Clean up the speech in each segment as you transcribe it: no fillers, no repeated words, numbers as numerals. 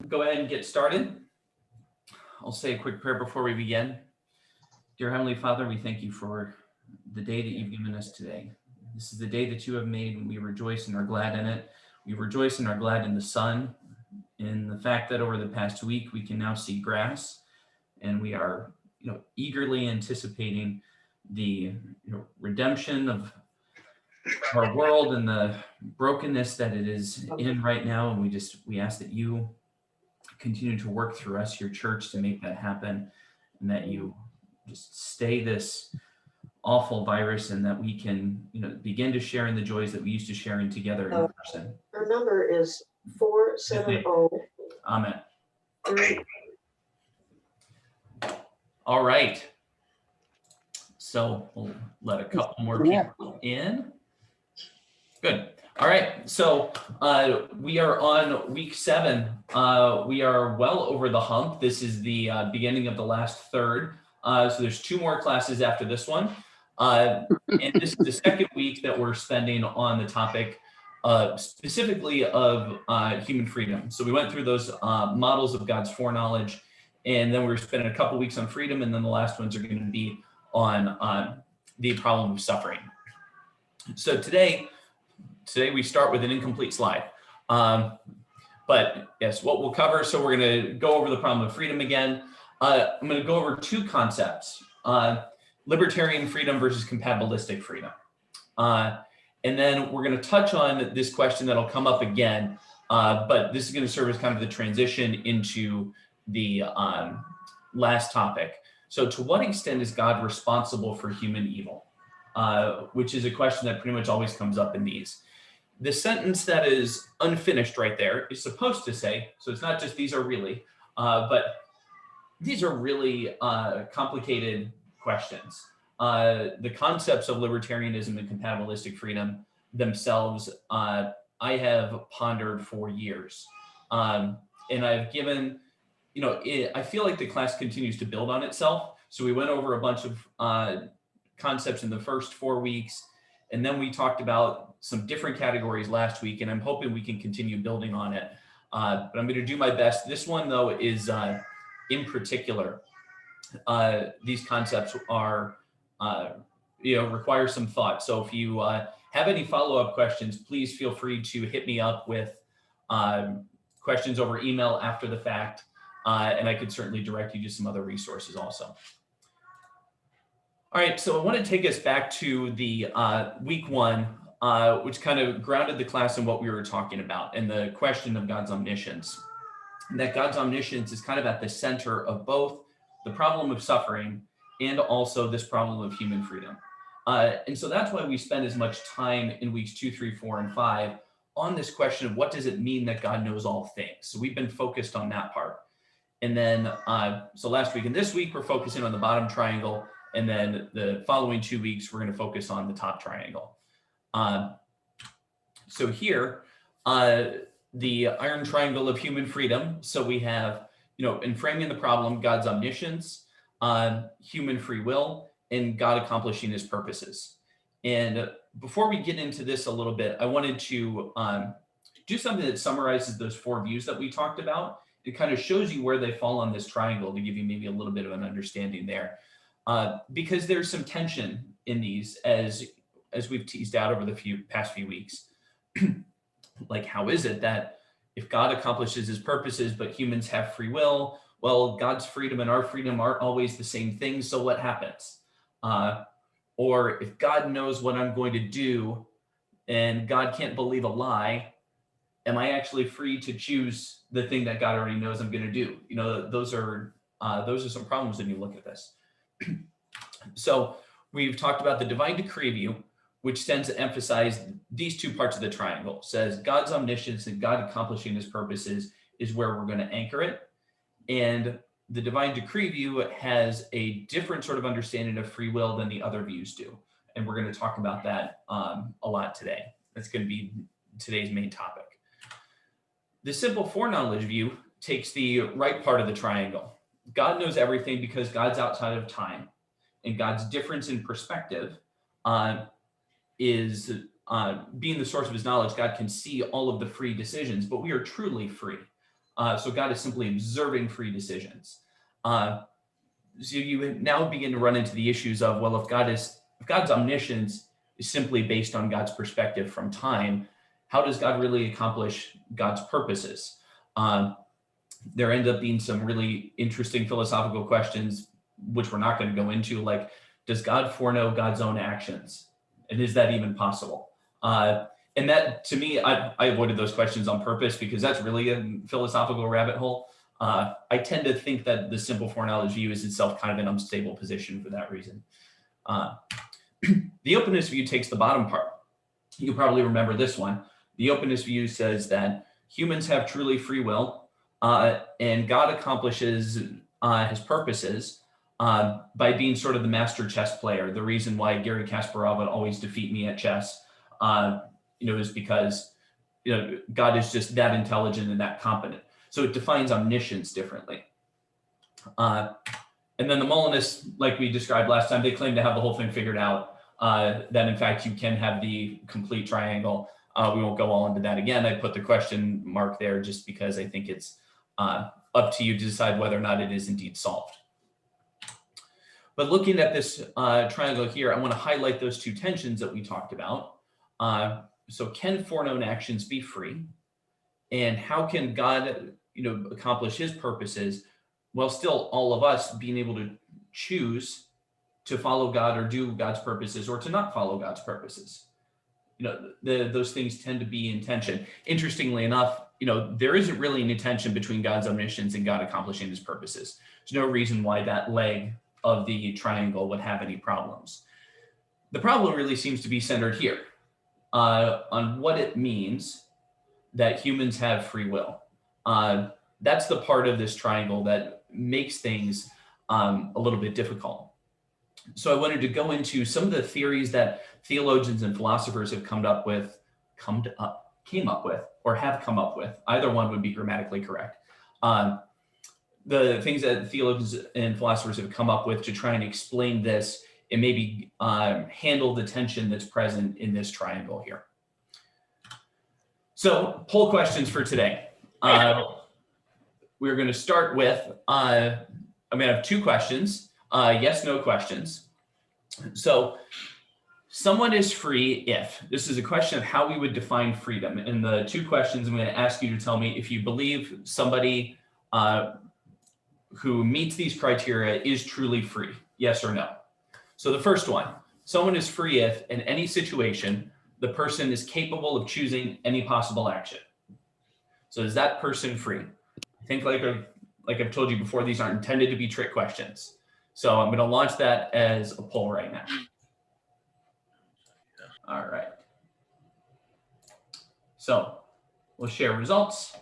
go ahead and get started. I'll say a quick prayer before we begin. Dear Heavenly Father, we thank you for the day that you've given us today. This is the day that you have made, and we rejoice and are glad in it. We rejoice and are glad in the sun, in the fact that over the past week we can now see grass, and we are, eagerly anticipating the redemption of our world and the brokenness that it is in right now. And we ask that you continue to work through us, your church, to make that happen, and that you just stay this awful virus, and that we can, begin to share in the joys that we used to share in together in person. Our number is 470. Amen. All right. So we'll let a couple more people in. Good. All right. So we are on week 7. We are well over the hump. This is the beginning of the last third. So there's 2 more classes after this one. And this is the second week that we're spending on the topic specifically of human freedom. So we went through those models of God's foreknowledge, and then we're spending a couple weeks on freedom, and then the last ones are going to be on the problem of suffering. So today we start with an incomplete slide. But yes, what we'll cover, so we're going to go over the problem of freedom again. I'm going to go over 2 concepts, libertarian freedom versus compatibilistic freedom. And then we're going to touch on this question that'll come up again, but this is going to serve as kind of the transition into the last topic. So to what extent is God responsible for human evil? Which is a question that pretty much always comes up in these. The sentence that is unfinished right there is supposed to say, so it's not just these are really, but these are really complicated questions. The concepts of libertarianism and compatibilistic freedom themselves, I have pondered for years. And I've given, I feel like the class continues to build on itself. So we went over a bunch of concepts in the first 4 weeks, and then we talked about some different categories last week, and I'm hoping we can continue building on it. But I'm going to do my best. This one, though, is in particular, these concepts are, require some thought. So if you have any follow-up questions, please feel free to hit me up with questions over email after the fact, and I could certainly direct you to some other resources also. All right, so I want to take us back to the week 1, which kind of grounded the class in what we were talking about and the question of God's omniscience. And that God's omniscience is kind of at the center of both the problem of suffering and also this problem of human freedom. And so that's why we spend as much time in weeks 2, 3, 4, and 5 on this question of what does it mean that God knows all things? So we've been focused on that part. And then, so last week and this week, we're focusing on the bottom triangle. And then the following 2 weeks, we're going to focus on the top triangle. So here, the iron triangle of human freedom. So we have, in framing the problem, God's omniscience, human free will, and God accomplishing his purposes. And before we get into this a little bit, I wanted to do something that summarizes those 4 views that we talked about. It kind of shows you where they fall on this triangle to give you maybe a little bit of an understanding there. Because there's some tension in these as we've teased out over the past few weeks. Like, how is it that if God accomplishes his purposes, but humans have free will, well, God's freedom and our freedom aren't always the same thing, so what happens? Or if God knows what I'm going to do and God can't believe a lie, am I actually free to choose the thing that God already knows I'm going to do? Those are some problems when you look at this. So we've talked about the divine decree view, which tends to emphasize these 2 parts of the triangle. It says God's omniscience and God accomplishing his purposes is where we're going to anchor it. And the divine decree view has a different sort of understanding of free will than the other views do. And we're going to talk about that a lot today. That's going to be today's main topic. The simple foreknowledge view takes the right part of the triangle. God knows everything because God's outside of time, and God's difference in perspective is being the source of his knowledge. God can see all of the free decisions, but we are truly free. So God is simply observing free decisions. So you now begin to run into the issues of, well, if God's omniscience is simply based on God's perspective from time, how does God really accomplish God's purposes? There end up being some really interesting philosophical questions, which we're not going to go into, like, does God foreknow God's own actions? And is that even possible? And that, to me, I avoided those questions on purpose because that's really a philosophical rabbit hole. I tend to think that the simple foreknowledge view is itself kind of an unstable position for that reason. The openness view takes the bottom part. You probably remember this one. The openness view says that humans have truly free will, and God accomplishes his purposes by being sort of the master chess player. The reason why Garry Kasparov would always defeat me at chess, is because God is just that intelligent and that competent. So it defines omniscience differently. And then the Molinists, like we described last time, they claim to have the whole thing figured out, that in fact you can have the complete triangle. We won't go all into that again. I put the question mark there just because I think it's up to you to decide whether or not it is indeed solved. But looking at this triangle here, I want to highlight those two tensions that we talked about. So can foreknown actions be free? And how can God, accomplish his purposes while still all of us being able to choose to follow God or do God's purposes or to not follow God's purposes? Those things tend to be in tension. Interestingly enough, there isn't really an tension between God's omniscience and God accomplishing his purposes. There's no reason why that leg of the triangle would have any problems. The problem really seems to be centered here on what it means that humans have free will. That's the part of this triangle that makes things a little bit difficult. So I wanted to go into some of the theories that theologians and philosophers have come up with. Either one would be grammatically correct. The things that theologians and philosophers have come up with to try and explain this and maybe handle the tension that's present in this triangle here. So poll questions for today. We're going to start with, I'm going to have two questions, yes, no questions. So someone is free if, this is a question of how we would define freedom. And the two questions, I'm going to ask you to tell me if you believe somebody who meets these criteria is truly free, yes or no. So the first one, someone is free if in any situation, the person is capable of choosing any possible action. So is that person free? I think like I've told you before, these aren't intended to be trick questions. So I'm going to launch that as a poll right now. All right. So we'll share results.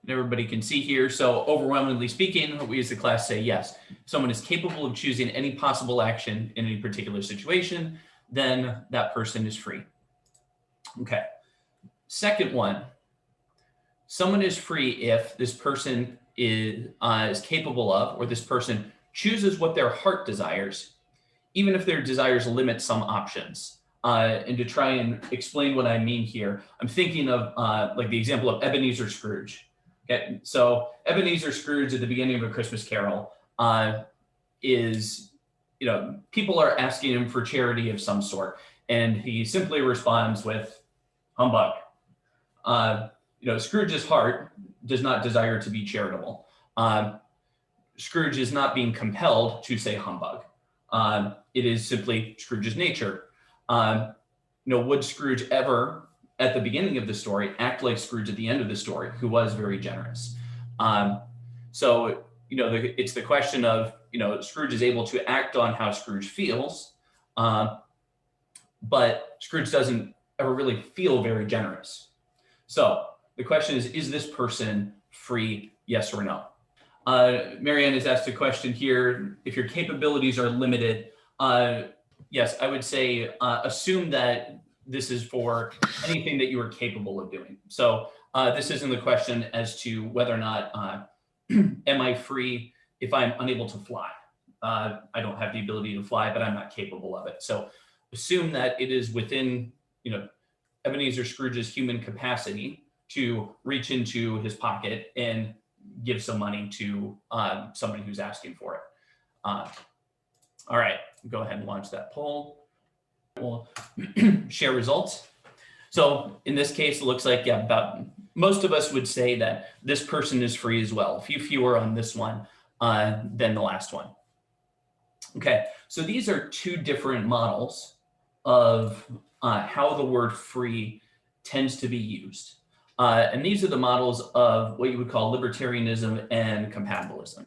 And everybody can see here. So overwhelmingly speaking, we as the class say yes. If someone is capable of choosing any possible action in any particular situation, then that person is free. Okay. Second one, someone is free if this person is capable of, or this person chooses what their heart desires, even if their desires limit some options. And to try and explain what I mean here, I'm thinking of like the example of Ebenezer Scrooge. Okay, so Ebenezer Scrooge at the beginning of A Christmas Carol is, people are asking him for charity of some sort, and he simply responds with humbug. Scrooge's heart does not desire to be charitable. Scrooge is not being compelled to say humbug. It is simply Scrooge's nature. Would Scrooge ever, at the beginning of the story, act like Scrooge at the end of the story, who was very generous? So it's the question of, Scrooge is able to act on how Scrooge feels, but Scrooge doesn't ever really feel very generous. So the question is this person free, yes or no? Marianne has asked a question here. If your capabilities are limited, yes, I would say assume that this is for anything that you are capable of doing. So this isn't the question as to whether or not am I free if I'm unable to fly. I don't have the ability to fly, but I'm not capable of it. So assume that it is within, Ebenezer Scrooge's human capacity to reach into his pocket and give some money to somebody who's asking for it. All right, go ahead and launch that poll. We'll share results. So in this case, it looks like, yeah, about most of us would say that this person is free as well. A few fewer on this one than the last one. Okay, so these are two different models of how the word free tends to be used. And these are the models of what you would call libertarianism and compatibilism.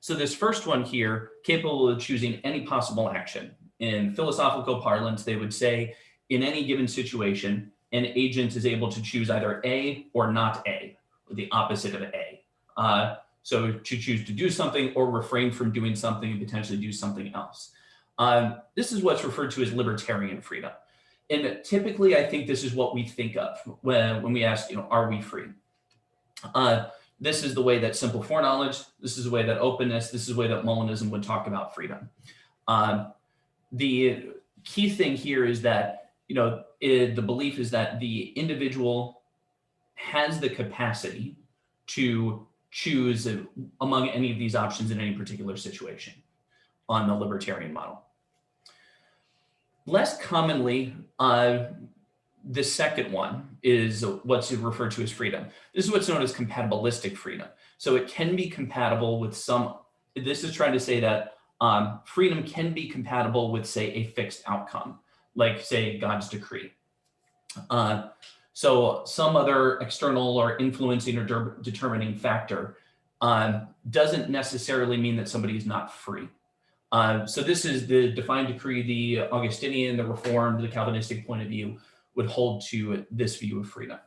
So this first one here, capable of choosing any possible action. In philosophical parlance, they would say, in any given situation, an agent is able to choose either A or not A, or the opposite of A. So to choose to do something or refrain from doing something and potentially do something else. This is what's referred to as libertarian freedom. And typically, I think this is what we think of when we ask, are we free? This is the way that simple foreknowledge, this is the way that openness, this is the way that Molinism would talk about freedom. The key thing here is that, the belief is that the individual has the capacity to choose among any of these options in any particular situation on the libertarian model. Less commonly, the second one is what's referred to as freedom. This is what's known as compatibilistic freedom. So it can be compatible with this is trying to say that freedom can be compatible with, say, a fixed outcome, like, say, God's decree. So some other external or influencing or determining factor doesn't necessarily mean that somebody is not free. So this is the divine decree. The Augustinian, the Reformed, the Calvinistic point of view would hold to this view of freedom.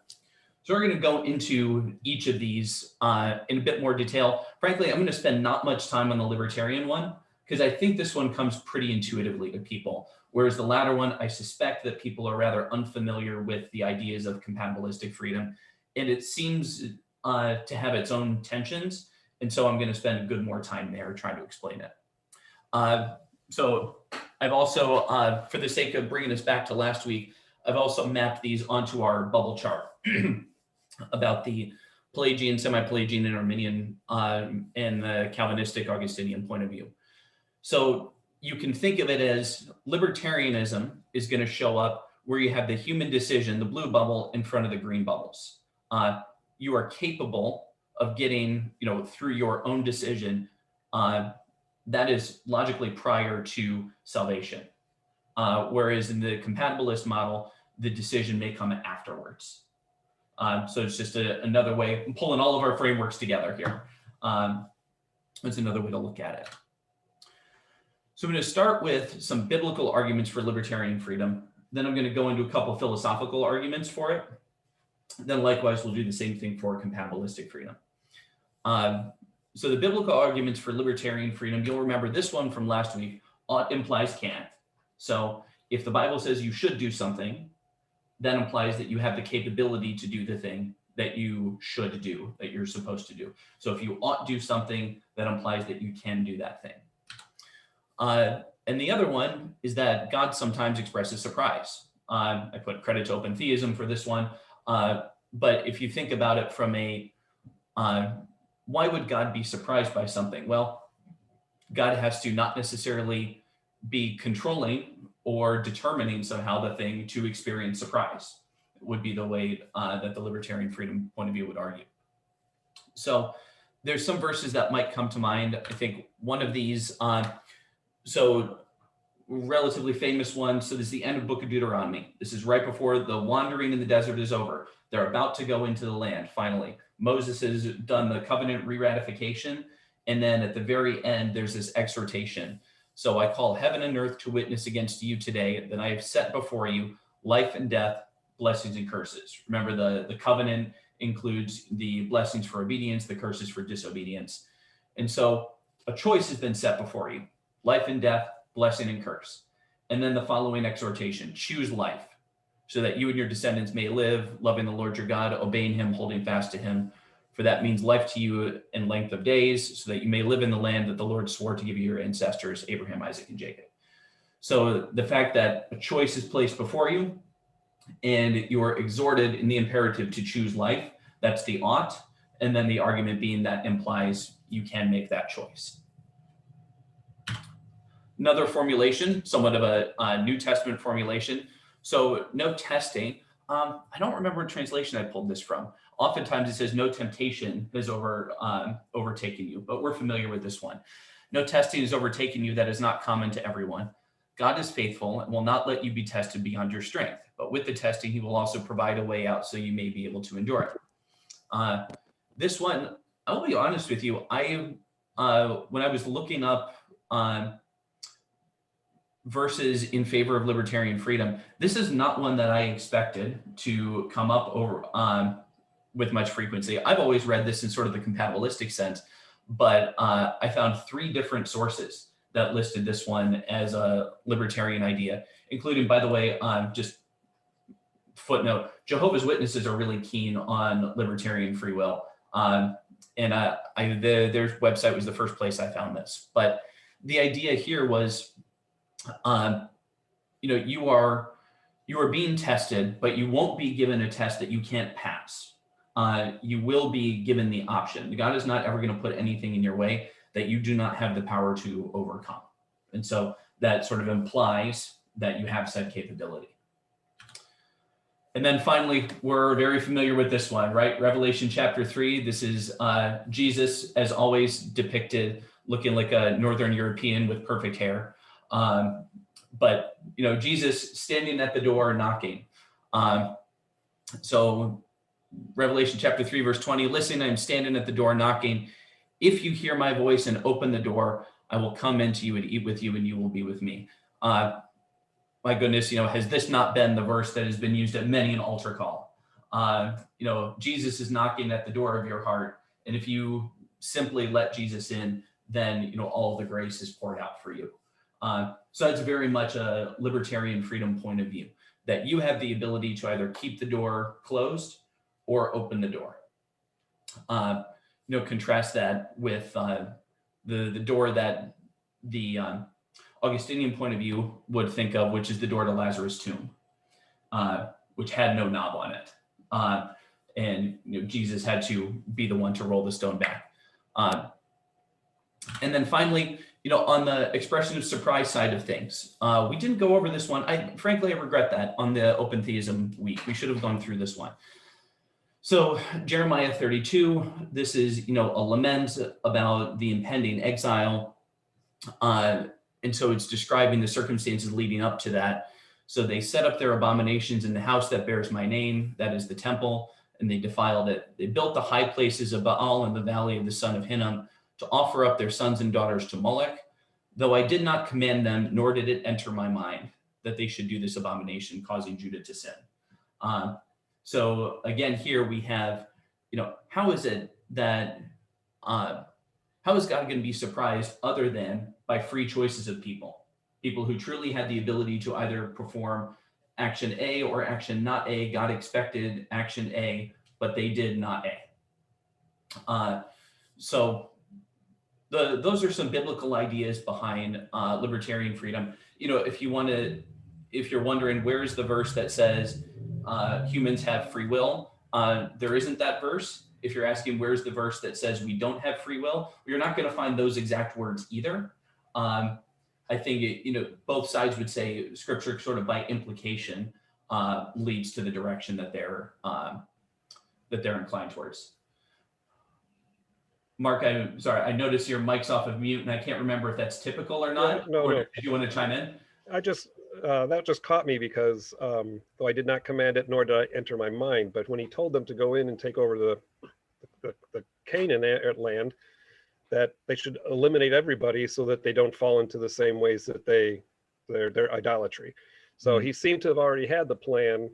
So we're going to go into each of these in a bit more detail. Frankly, I'm going to spend not much time on the libertarian one because I think this one comes pretty intuitively to people. Whereas the latter one, I suspect that people are rather unfamiliar with the ideas of compatibilistic freedom. And it seems to have its own tensions. And so I'm going to spend a good more time there trying to explain it. So I've also, for the sake of bringing us back to last week, I've also mapped these onto our bubble chart about the Pelagian, semi-Pelagian, and Arminian, and the Calvinistic Augustinian point of view. So you can think of it as libertarianism is going to show up where you have the human decision, the blue bubble, in front of the green bubbles. You are capable of getting, through your own decision, that is logically prior to salvation. Whereas in the compatibilist model, the decision may come afterwards. So it's just another way, I'm pulling all of our frameworks together here. That's another way to look at it. So I'm going to start with some biblical arguments for libertarian freedom. Then I'm going to go into a couple philosophical arguments for it. Then likewise, we'll do the same thing for compatibilistic freedom. So the biblical arguments for libertarian freedom, you'll remember this one from last week, ought implies can't. So if the Bible says you should do something, that implies that you have the capability to do the thing that you should do, that you're supposed to do. So if you ought do something, that implies that you can do that thing. And the other one is that God sometimes expresses surprise. I put credit to open theism for this one. But if you think about it from why would God be surprised by something? Well, God has to not necessarily be controlling or determining somehow the thing to experience surprise. It would be the way that the libertarian freedom point of view would argue. So there's some verses that might come to mind. I think one of these, so relatively famous one. So this is the end of book of Deuteronomy. This is right before the wandering in the desert is over. They're about to go into the land, finally. Moses has done the covenant re-ratification. And then at the very end, there's this exhortation. So I call heaven and earth to witness against you today that I have set before you life and death, blessings and curses. Remember, the covenant includes the blessings for obedience, the curses for disobedience. And so a choice has been set before you, life and death, blessing and curse. And then the following exhortation, choose life so that you and your descendants may live, loving the Lord your God, obeying him, holding fast to him. For that means life to you in length of days, so that you may live in the land that the Lord swore to give your ancestors, Abraham, Isaac, and Jacob. So the fact that a choice is placed before you and you are exhorted in the imperative to choose life, that's the ought. and then the argument being that implies you can make that choice. Another formulation, somewhat of a New Testament formulation. So no testing. I don't remember what translation I pulled this from. Oftentimes it says no temptation has overtaken you, but we're familiar with this one. No testing has overtaken you that is not common to everyone. God is faithful and will not let you be tested beyond your strength. But with the testing, he will also provide a way out so you may be able to endure it. This one, I'll be honest with you. When I was looking up verses in favor of libertarian freedom, this is not one that I expected to come up over with much frequency. I've always read this in sort of the compatibilistic sense, but I found 3 different sources that listed this one as a libertarian idea, including, by the way, just footnote, Jehovah's Witnesses are really keen on libertarian free will. And their website was the first place I found this. But the idea here was, you are being tested, but you won't be given a test that you can't pass. You will be given the option. God is not ever going to put anything in your way that you do not have the power to overcome. And so that sort of implies that you have said capability. And then finally, we're very familiar with this one, right? Revelation chapter 3. This is Jesus, as always, depicted looking like a Northern European with perfect hair. But Jesus standing at the door knocking. So Revelation chapter 3, verse 20, listen, I am standing at the door knocking. If you hear my voice and open the door, I will come into you and eat with you, and you will be with me. My goodness, has this not been the verse that has been used at many an altar call? Jesus is knocking at the door of your heart. And if you simply let Jesus in, then, all the grace is poured out for you. So that's very much a libertarian freedom point of view, that you have the ability to either keep the door closed or open the door. Contrast that with the door that the Augustinian point of view would think of, which is the door to Lazarus' tomb, which had no knob on it. And Jesus had to be the one to roll the stone back. And then finally, on the expression of surprise side of things, we didn't go over this one. I regret that on the open theism week. We should have gone through this one. So Jeremiah 32, this is, a lament about the impending exile. And so it's describing the circumstances leading up to that. So they set up their abominations in the house that bears my name, that is the temple, and they defiled it. They built the high places of Baal in the valley of the son of Hinnom to offer up their sons and daughters to Moloch, though I did not command them, nor did it enter my mind that they should do this abomination, causing Judah to sin. So again, here we have, how is it that, how is God going to be surprised other than by free choices of people who truly had the ability to either perform action A or action not A? God expected action A, but they did not A. So those are some biblical ideas behind libertarian freedom. If you're wondering, where's the verse that says humans have free will? There isn't that verse. If you're asking where's the verse that says we don't have free will, you're not going to find those exact words either. I think both sides would say Scripture sort of by implication leads to the direction that they're inclined towards. Mark, I'm sorry, I noticed your mic's off of mute, and I can't remember if that's typical or not. No. If you want to chime in. That just caught me because though I did not command it, nor did I enter my mind, but when he told them to go in and take over the Canaan land, that they should eliminate everybody so that they don't fall into the same ways that their idolatry. So he seemed to have already had the plan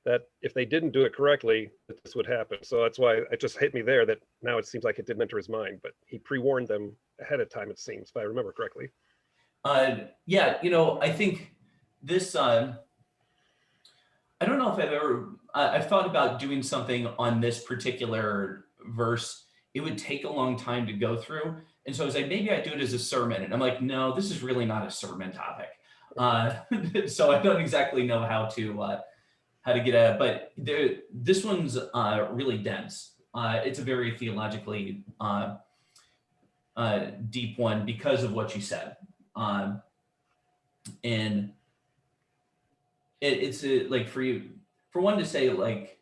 that if they didn't do it correctly, that this would happen. So that's why it just hit me there that now it seems like it didn't enter his mind, but he pre-warned them ahead of time, it seems, if I remember correctly. I think this, I don't know if I've thought about doing something on this particular verse. It would take a long time to go through. And so I was like, maybe I do it as a sermon. And I'm like, no, this is really not a sermon topic. So I don't exactly know how to get at it, but this one's really dense. It's a very theologically deep one because of what you said. And it's like for you, for one to say like,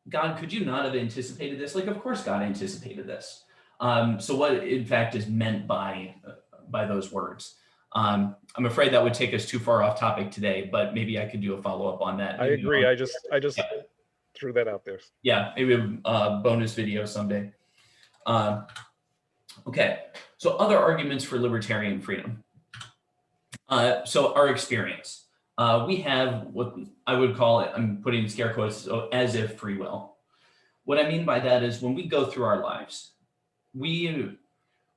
God, could you not have anticipated this? Like, of course God anticipated this. So what in fact is meant by those words? I'm afraid that would take us too far off topic today, but maybe I could do a follow-up on that. I Maybe agree. on- I just threw that out there. yeah, maybe a bonus video someday. Okay, so other arguments for libertarian freedom. So our experience. We have what I would call it, I'm putting scare quotes, so as if free will. What I mean by that is when we go through our lives, we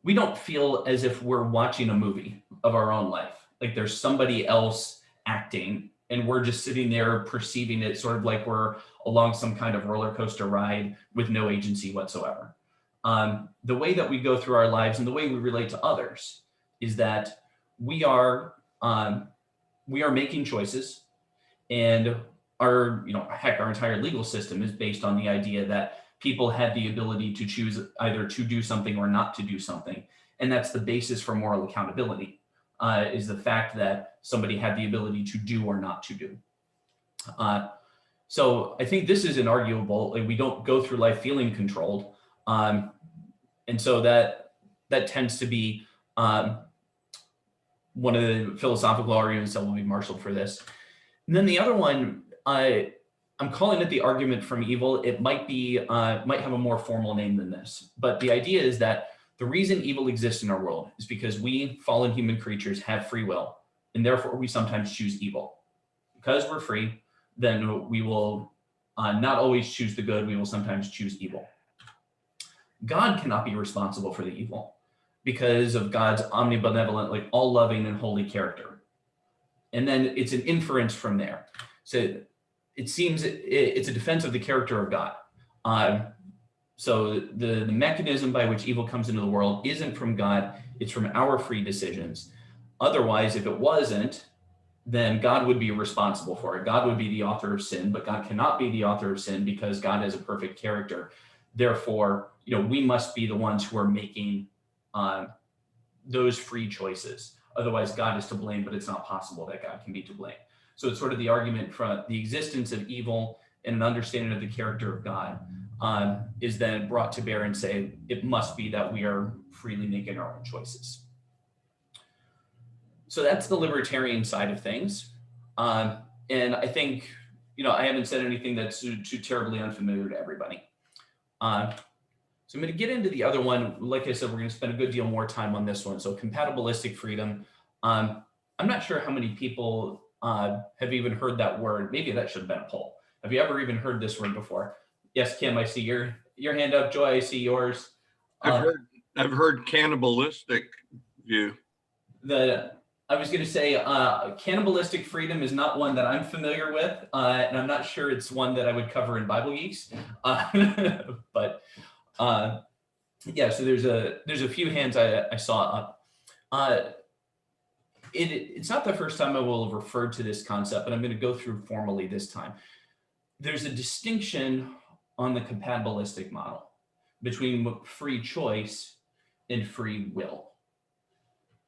don't feel as if we're watching a movie of our own life. Like there's somebody else acting and we're just sitting there perceiving it sort of like we're along some kind of roller coaster ride with no agency whatsoever. The way that we go through our lives and the way we relate to others is that we are making choices, and our entire legal system is based on the idea that people have the ability to choose either to do something or not to do something. And that's the basis for moral accountability, is the fact that somebody had the ability to do or not to do. So I think this is inarguable. Like we don't go through life feeling controlled. And so that tends to be one of the philosophical arguments that will be marshaled for this. And then the other one, I'm calling it the argument from evil. It might have a more formal name than this, but the idea is that the reason evil exists in our world is because we fallen human creatures have free will, and therefore we sometimes choose evil. Because we're free, then we will not always choose the good, we will sometimes choose evil. God cannot be responsible for the evil because of God's omnibenevolent, like all-loving and holy character. And then it's an inference from there. So it seems it's a defense of the character of God. So the mechanism by which evil comes into the world isn't from God, it's from our free decisions. Otherwise, if it wasn't, then God would be responsible for it. God would be the author of sin, but God cannot be the author of sin because God has a perfect character. Therefore, we must be the ones who are making those free choices. Otherwise, God is to blame, but it's not possible that God can be to blame. So it's sort of the argument from the existence of evil and an understanding of the character of God is then brought to bear and say, it must be that we are freely making our own choices. So that's the libertarian side of things. And I think, I haven't said anything that's too terribly unfamiliar to everybody. So I'm going to get into the other one. Like I said, we're going to spend a good deal more time on this one. So compatibilistic freedom. I'm not sure how many people have even heard that word. Maybe that should have been a poll. Have you ever even heard this word before? Yes, Kim, I see your hand up. Joy, I see yours. I've heard cannibalistic view. I was going to say cannibalistic freedom is not one that I'm familiar with, and I'm not sure it's one that I would cover in Bible Geeks. But yeah, so there's a few hands I saw up. It's not the first time I will have referred to this concept, but I'm going to go through formally this time. There's a distinction on the compatibilistic model between free choice and free will.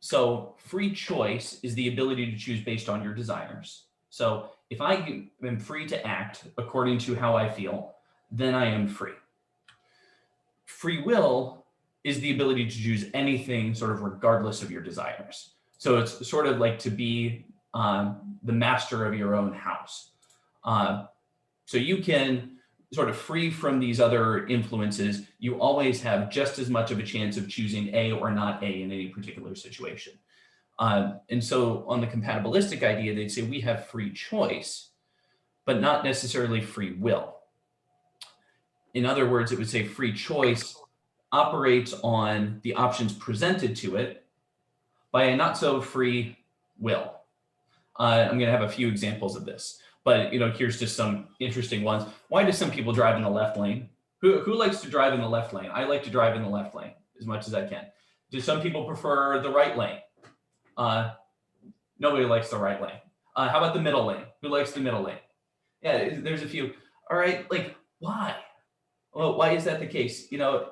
So free choice is the ability to choose based on your desires. So if I am free to act according to how I feel, then I am free. Free will is the ability to choose anything sort of regardless of your desires. So it's sort of like to be the master of your own house. So you can sort of free from these other influences, you always have just as much of a chance of choosing A or not A in any particular situation. And so on the compatibilistic idea, they'd say we have free choice, but not necessarily free will. In other words, it would say free choice operates on the options presented to it by a not so free will. I'm going to have a few examples of this. But here's just some interesting ones. Why do some people drive in the left lane? Who likes to drive in the left lane? I like to drive in the left lane as much as I can. Do some people prefer the right lane? Nobody likes the right lane. How about the middle lane? Who likes the middle lane? Yeah, there's a few. All right, like why? Well, why is that the case? How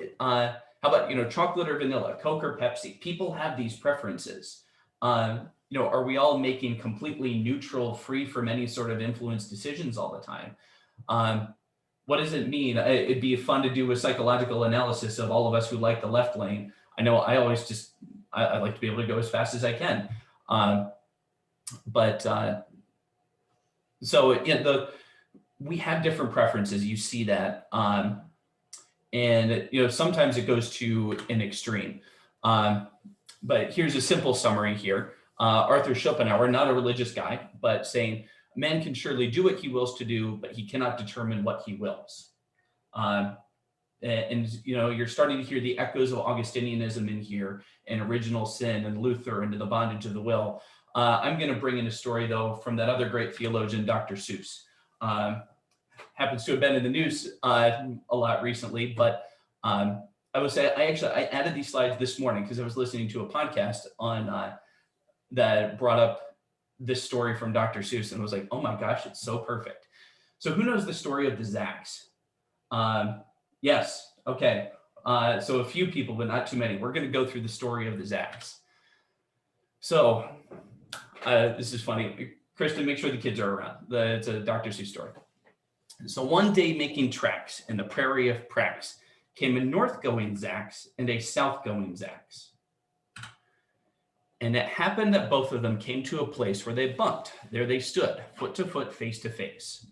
about, chocolate or vanilla, Coke or Pepsi? People have these preferences. Are we all making completely neutral, free from any sort of influence decisions all the time? What does it mean? It'd be fun to do a psychological analysis of all of us who like the left lane. I know I always I like to be able to go as fast as I can. We have different preferences. You see that. And sometimes it goes to an extreme. But here's a simple summary here. Arthur Schopenhauer, not a religious guy, but saying, man can surely do what he wills to do, but he cannot determine what he wills. You're starting to hear the echoes of Augustinianism in here, and original sin, and Luther, into the bondage of the will. I'm going to bring in a story, though, from that other great theologian, Dr. Seuss. Happens to have been in the news a lot recently, but I would say I added these slides this morning because I was listening to a podcast on that brought up this story from Dr. Seuss, and was like, oh my gosh, it's so perfect. So who knows the story of the Zacks? Yes, okay. So a few people, but not too many. We're going to go through the story of the Zacks. So this is funny. Kristen, make sure the kids are around. It's a Dr. Seuss story. So one day, making tracks in the prairie of Prax, came a north-going Zacks and a south-going Zacks. And it happened that both of them came to a place where they bumped. There they stood, foot to foot, face to face.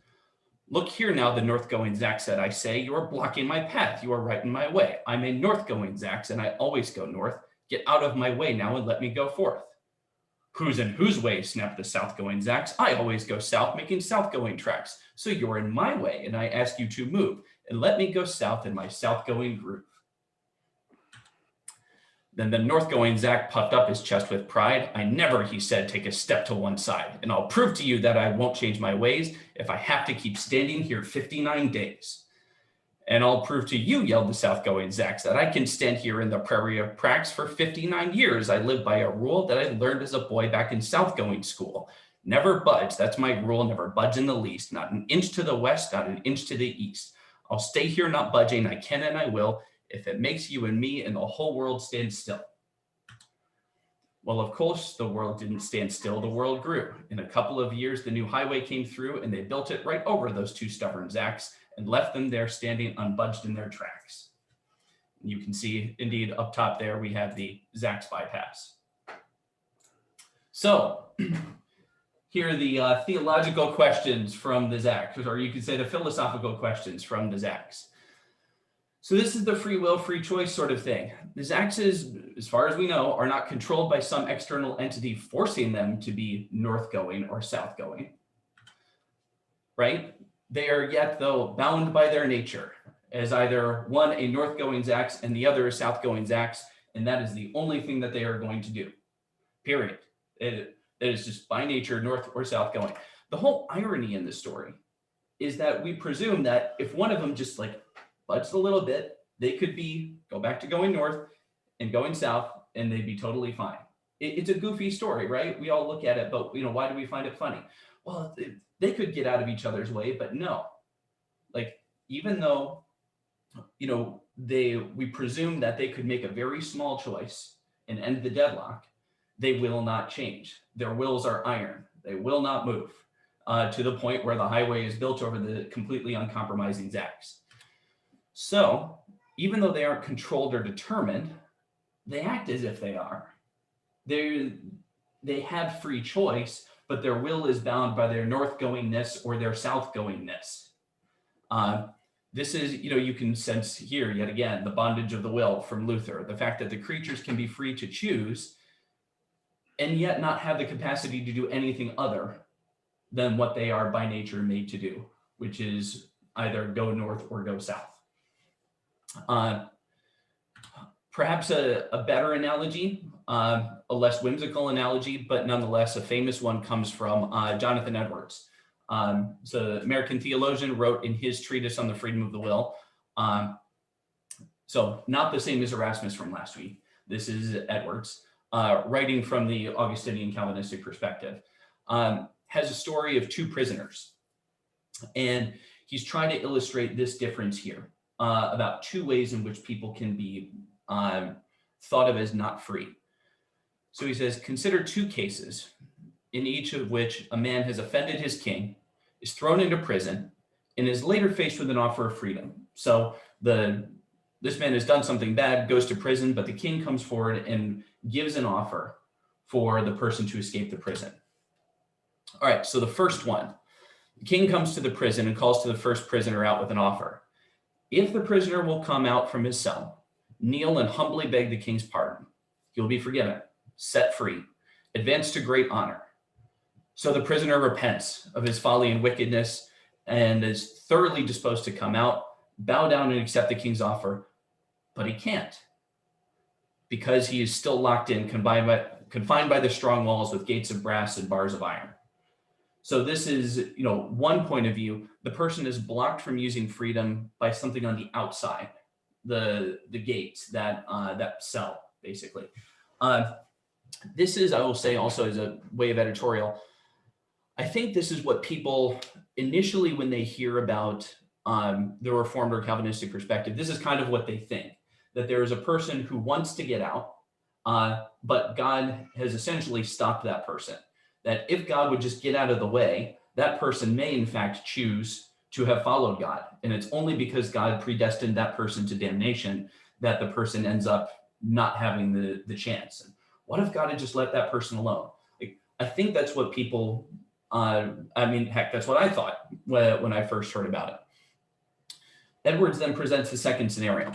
Look here now, the north-going Zack said, I say, you are blocking my path. You are right in my way. I'm a north-going Zacks, and I always go north. Get out of my way now and let me go forth. Who's in whose way, snapped the south-going Zacks. I always go south, making south-going tracks. So you're in my way, and I ask you to move, and let me go south in my south-going groove. Then the north-going Zack puffed up his chest with pride. I never, he said, take a step to one side, and I'll prove to you that I won't change my ways if I have to keep standing here 59 days. And I'll prove to you, yelled the south-going Zacks, that I can stand here in the prairie of Prax for 59 years. I live by a rule that I learned as a boy back in south-going school. Never budge, that's my rule, never budge in the least. Not an inch to the west, not an inch to the east. I'll stay here not budging, I can and I will, if it makes you and me and the whole world stand still. Well, of course, the world didn't stand still, the world grew. In a couple of years, the new highway came through and they built it right over those two stubborn Zacks and left them there standing unbudged in their tracks. You can see, indeed, up top there, we have the Zacks bypass. So here are the theological questions from the Zacks, or you could say the philosophical questions from the Zacks. So this is the free will, free choice sort of thing. The Zacks, as far as we know, are not controlled by some external entity forcing them to be north-going or south-going, right? They are yet, though, bound by their nature as either one, a north-going Zacks, and the other a south-going Zacks, and that is the only thing that they are going to do, period. It is just by nature north or south-going. The whole irony in this story is that we presume that if one of them just budged a little bit, they could go back to going north and going south, and they'd be totally fine. It's a goofy story, right? We all look at it, but why do we find it funny? Well, they could get out of each other's way, but no. Even though, we presume that they could make a very small choice and end the deadlock, they will not change. Their wills are iron. They will not move to the point where the highway is built over the completely uncompromising Zacks. So even though they aren't controlled or determined, they act as if they are. They have free choice, but their will is bound by their north-goingness or their south-goingness. This is, you can sense here yet again, the bondage of the will from Luther, the fact that the creatures can be free to choose and yet not have the capacity to do anything other than what they are by nature made to do, which is either go north or go south. Perhaps a better analogy, a less whimsical analogy, but nonetheless a famous one, comes from Jonathan Edwards. So American theologian, wrote in his treatise on the freedom of the will. So not the same as Erasmus from last week. This is Edwards, writing from the Augustinian Calvinistic perspective, has a story of two prisoners. And he's trying to illustrate this difference here. about two ways in which people can be thought of as not free. So he says, consider two cases in each of which a man has offended his king, is thrown into prison, and is later faced with an offer of freedom. So this man has done something bad, goes to prison, but the king comes forward and gives an offer for the person to escape the prison. All right, so the first one, the king comes to the prison and calls to the first prisoner out with an offer. If the prisoner will come out from his cell, kneel and humbly beg the king's pardon, he will be forgiven, set free, advanced to great honor. So the prisoner repents of his folly and wickedness and is thoroughly disposed to come out, bow down and accept the king's offer, but he can't because he is still locked in, confined by the strong walls with gates of brass and bars of iron. So this is, one point of view. The person is blocked from using freedom by something on the outside, the gates, that cell, basically. This is, I will say also as a way of editorial, I think this is what people initially, when they hear about the Reformed or Calvinistic perspective, this is kind of what they think, that there is a person who wants to get out, but God has essentially stopped that person. That if God would just get out of the way, that person may in fact choose to have followed God. And it's only because God predestined that person to damnation that the person ends up not having the chance. And what if God had just let that person alone? I think that's what people, that's what I thought when I first heard about it. Edwards then presents the second scenario.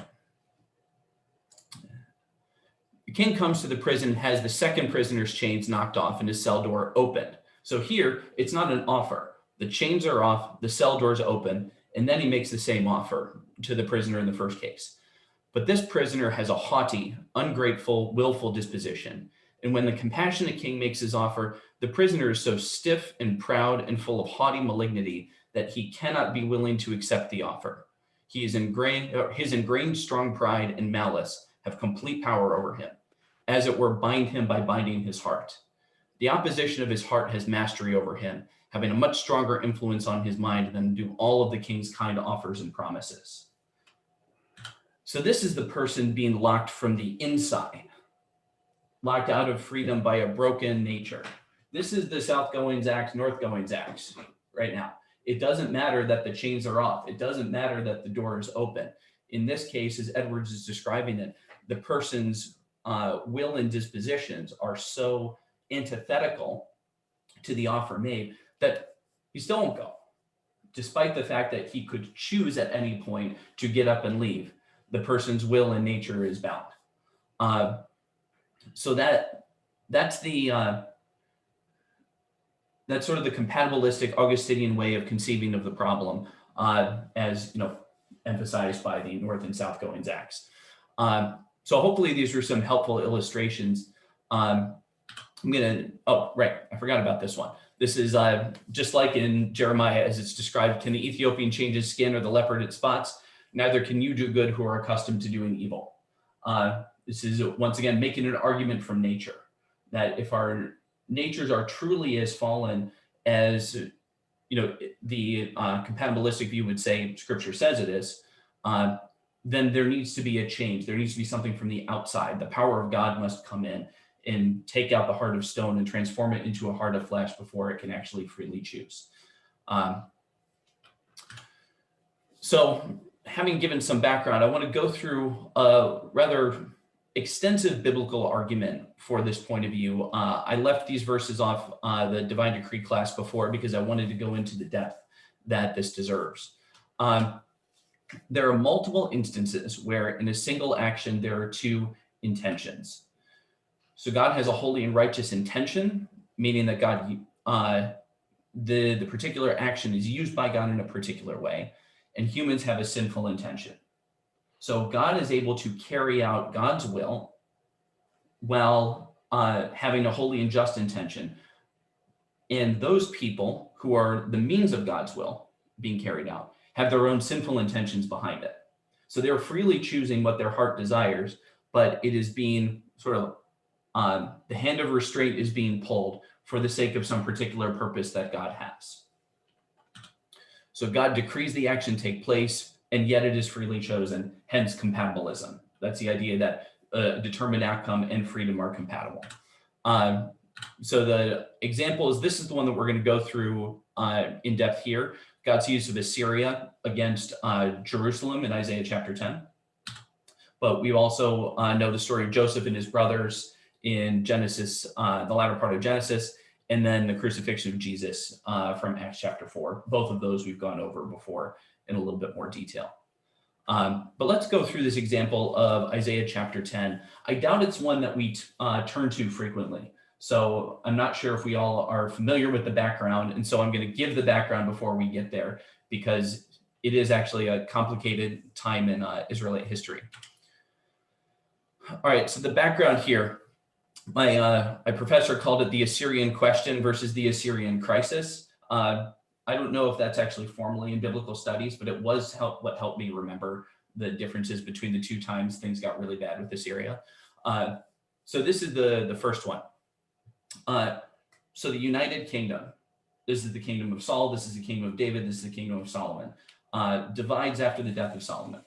The king comes to the prison, has the second prisoner's chains knocked off and his cell door opened. So here, it's not an offer. The chains are off, the cell door's open, and then he makes the same offer to the prisoner in the first case. But this prisoner has a haughty, ungrateful, willful disposition. And when the compassionate king makes his offer, the prisoner is so stiff and proud and full of haughty malignity that he cannot be willing to accept the offer. His ingrained strong pride and malice have complete power over him, as it were bind him by binding his heart. The opposition of his heart has mastery over him, having a much stronger influence on his mind than do all of the king's kind offers and promises. So this is the person being locked from the inside, locked out of freedom by a broken nature. This is the South Goings Act, North Goings Act right now. It doesn't matter that the chains are off. It doesn't matter that the door is open. In this case, as Edwards is describing it, the person's will and dispositions are so antithetical to the offer made that he still won't go, despite the fact that he could choose at any point to get up and leave. The person's will and nature is bound. So that's sort of the compatibilistic Augustinian way of conceiving of the problem, as emphasized by the North and South Goings Acts. So hopefully these were some helpful illustrations. I forgot about this one. This is just like in Jeremiah, as it's described, can the Ethiopian change his skin or the leopard its spots? Neither can you do good who are accustomed to doing evil. This is once again making an argument from nature, that if our natures are truly as fallen as the compatibilistic view would say Scripture says it is, then there needs to be a change. There needs to be something from the outside. The power of God must come in and take out the heart of stone and transform it into a heart of flesh before it can actually freely choose. So having given some background, I want to go through a rather extensive biblical argument for this point of view. I left these verses off the Divine Decree class before because I wanted to go into the depth that this deserves. There are multiple instances where in a single action, there are two intentions. So God has a holy and righteous intention, meaning that God, the particular action is used by God in a particular way, and humans have a sinful intention. So God is able to carry out God's will while having a holy and just intention. And those people who are the means of God's will being carried out have their own sinful intentions behind it. So they're freely choosing what their heart desires, but it is being sort of, the hand of restraint is being pulled for the sake of some particular purpose that God has. So God decrees the action take place, and yet it is freely chosen, hence compatibilism. That's the idea that a determined outcome and freedom are compatible. So the example is, this is the one that we're going to go through in depth here. God's use of Assyria against Jerusalem in Isaiah chapter 10. But we also know the story of Joseph and his brothers in Genesis, the latter part of Genesis, and then the crucifixion of Jesus from Acts chapter 4. Both of those we've gone over before in a little bit more detail. But let's go through this example of Isaiah chapter 10. I doubt it's one that we turn to frequently. So I'm not sure if we all are familiar with the background. And so I'm going to give the background before we get there, because it is actually a complicated time in Israelite history. All right, so the background here, my professor called it the Assyrian question versus the Assyrian crisis. I don't know if that's actually formally in biblical studies, but it was what helped me remember the differences between the two times things got really bad with Assyria. So this is the first one. So the United Kingdom, this is the kingdom of Saul, this is the kingdom of David, this is the kingdom of Solomon, divides after the death of Solomon.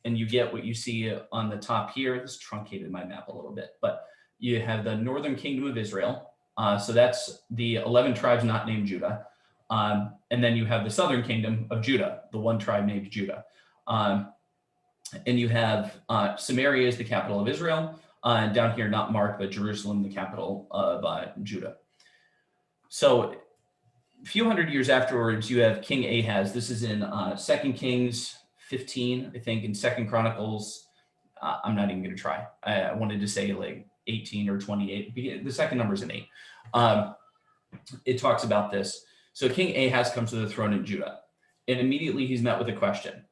And you get what you see on the top here. This truncated my map a little bit, but you have the northern kingdom of Israel. So that's the 11 tribes not named Judah. And then you have the southern kingdom of Judah, the one tribe named Judah. And you have Samaria is the capital of Israel. Down here, not marked, but Jerusalem, the capital of Judah. So a few hundred years afterwards, you have King Ahaz. This is in 2 Kings 15, I think, in 2 Chronicles. I'm not even going to try. I wanted to say like 18 or 28. The second number is an 8. It talks about this. So King Ahaz comes to the throne in Judah, and immediately he's met with a question.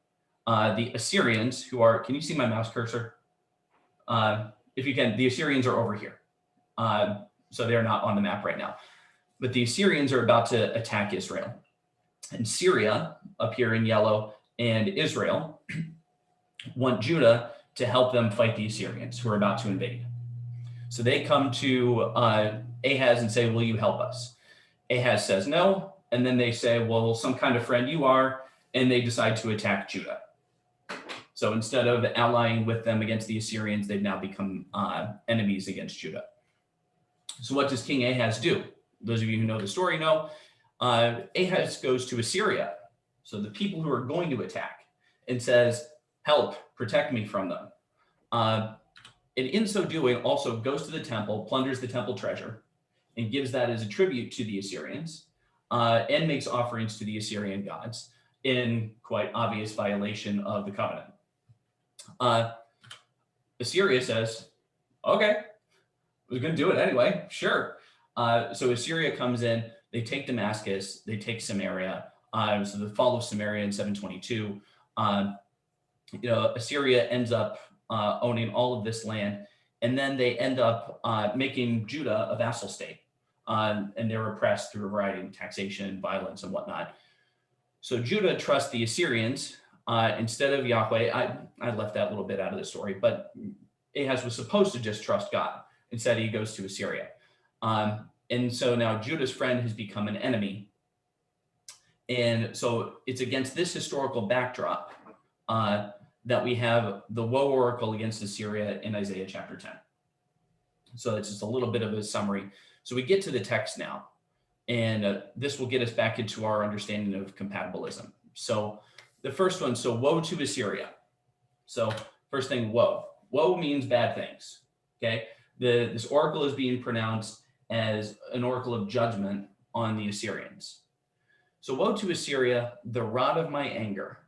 The Assyrians, who are, can you see my mouse cursor? If you can, the Assyrians are over here. So they're not on the map right now. But the Assyrians are about to attack Israel. And Syria, up here in yellow, and Israel want Judah to help them fight the Assyrians who are about to invade. So they come to Ahaz and say, will you help us? Ahaz says no. And then they say, well, some kind of friend you are. And they decide to attack Judah. So instead of allying with them against the Assyrians, they've now become enemies against Judah. So what does King Ahaz do? Those of you who know the story know. Ahaz goes to Assyria, so the people who are going to attack, and says, help, protect me from them. And in so doing, also goes to the temple, plunders the temple treasure, and gives that as a tribute to the Assyrians, and makes offerings to the Assyrian gods in quite obvious violation of the covenant. Assyria says, okay, we're going to do it anyway, sure. So Assyria comes in, they take Damascus, they take Samaria. So the fall of Samaria in 722, Assyria ends up owning all of this land, and then they end up making Judah a vassal state, and they're oppressed through a variety of taxation, violence, and whatnot. So Judah trusts the Assyrians instead of Yahweh. I left that little bit out of the story, but Ahaz was supposed to just trust God. Instead, he goes to Assyria. And so now Judah's friend has become an enemy. And so it's against this historical backdrop that we have the woe oracle against Assyria in Isaiah chapter 10. So it's just a little bit of a summary. So we get to the text now, and this will get us back into our understanding of compatibilism. So the first one, so woe to Assyria. So first thing, woe. Woe means bad things, okay? This oracle is being pronounced as an oracle of judgment on the Assyrians. So woe to Assyria, the rod of my anger.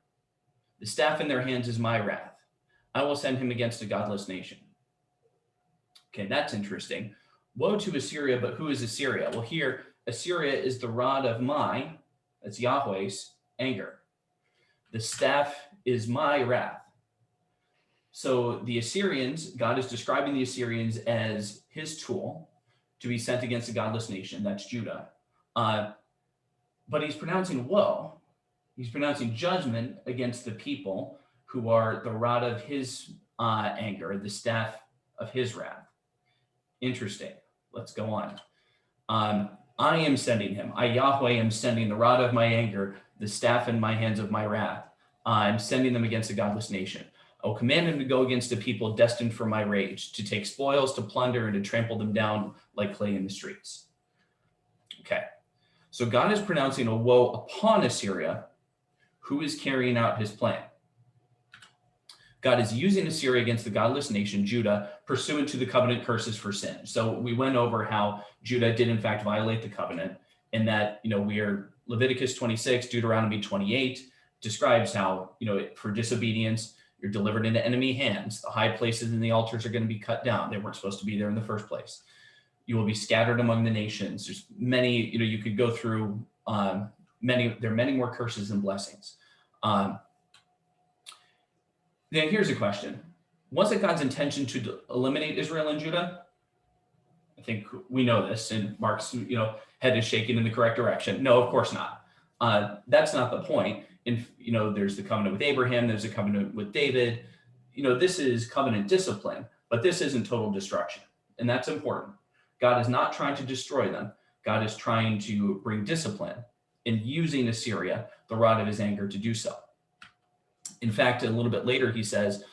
The staff in their hands is my wrath. I will send him against a godless nation. Okay, that's interesting. Woe to Assyria, but who is Assyria? Well, here, Assyria is the rod of my, that's Yahweh's, anger. The staff is my wrath. So the Assyrians, God is describing the Assyrians as his tool to be sent against a godless nation, that's Judah. But he's pronouncing woe. He's pronouncing judgment against the people who are the rod of his anger, the staff of his wrath. Interesting. Let's go on. I am sending him. I, Yahweh, am sending the rod of my anger, the staff in my hands of my wrath. I'm sending them against a godless nation. I will command them to go against a people destined for my rage, to take spoils, to plunder, and to trample them down like clay in the streets. Okay, so God is pronouncing a woe upon Assyria, who is carrying out his plan. God is using Assyria against the godless nation, Judah, pursuant to the covenant curses for sin. So we went over how Judah did in fact violate the covenant, and that, we are Leviticus 26, Deuteronomy 28 describes how, for disobedience, you're delivered into enemy hands. The high places in the altars are going to be cut down. They weren't supposed to be there in the first place. You will be scattered among the nations. There's many, you could go through there are many more curses than blessings. Then here's a question. Was it God's intention to eliminate Israel and Judah? I think we know this, and Mark's, head is shaking in the correct direction. No, of course not. That's not the point. And, there's the covenant with Abraham, there's a covenant with David. This is covenant discipline, but this isn't total destruction. And that's important. God is not trying to destroy them. God is trying to bring discipline and using Assyria, the rod of his anger, to do so. In fact, a little bit later, he says,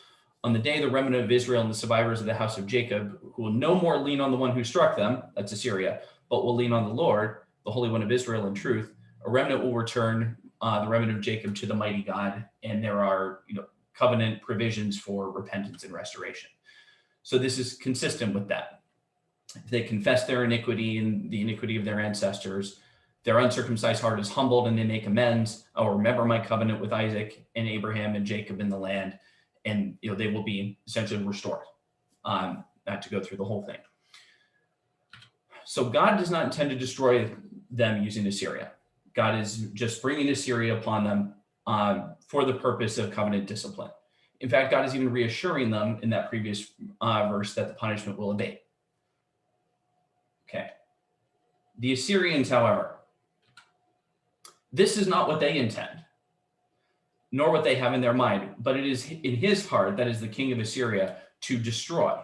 on the day the remnant of Israel and the survivors of the house of Jacob, who will no more lean on the one who struck them, that's Assyria, but will lean on the Lord, the Holy One of Israel in truth, a remnant will return, the remnant of Jacob, to the mighty God. And there are, covenant provisions for repentance and restoration. So this is consistent with that. If they confess their iniquity and the iniquity of their ancestors, their uncircumcised heart is humbled and they make amends. I will remember my covenant with Isaac and Abraham and Jacob in the land, and they will be essentially restored. Not to go through the whole thing. So God does not intend to destroy them using Assyria. God is just bringing Assyria upon them for the purpose of covenant discipline. In fact, God is even reassuring them in that previous verse that the punishment will abate. Okay. The Assyrians, however, this is not what they intend, nor what they have in their mind, but it is in his heart, that is the king of Assyria, to destroy.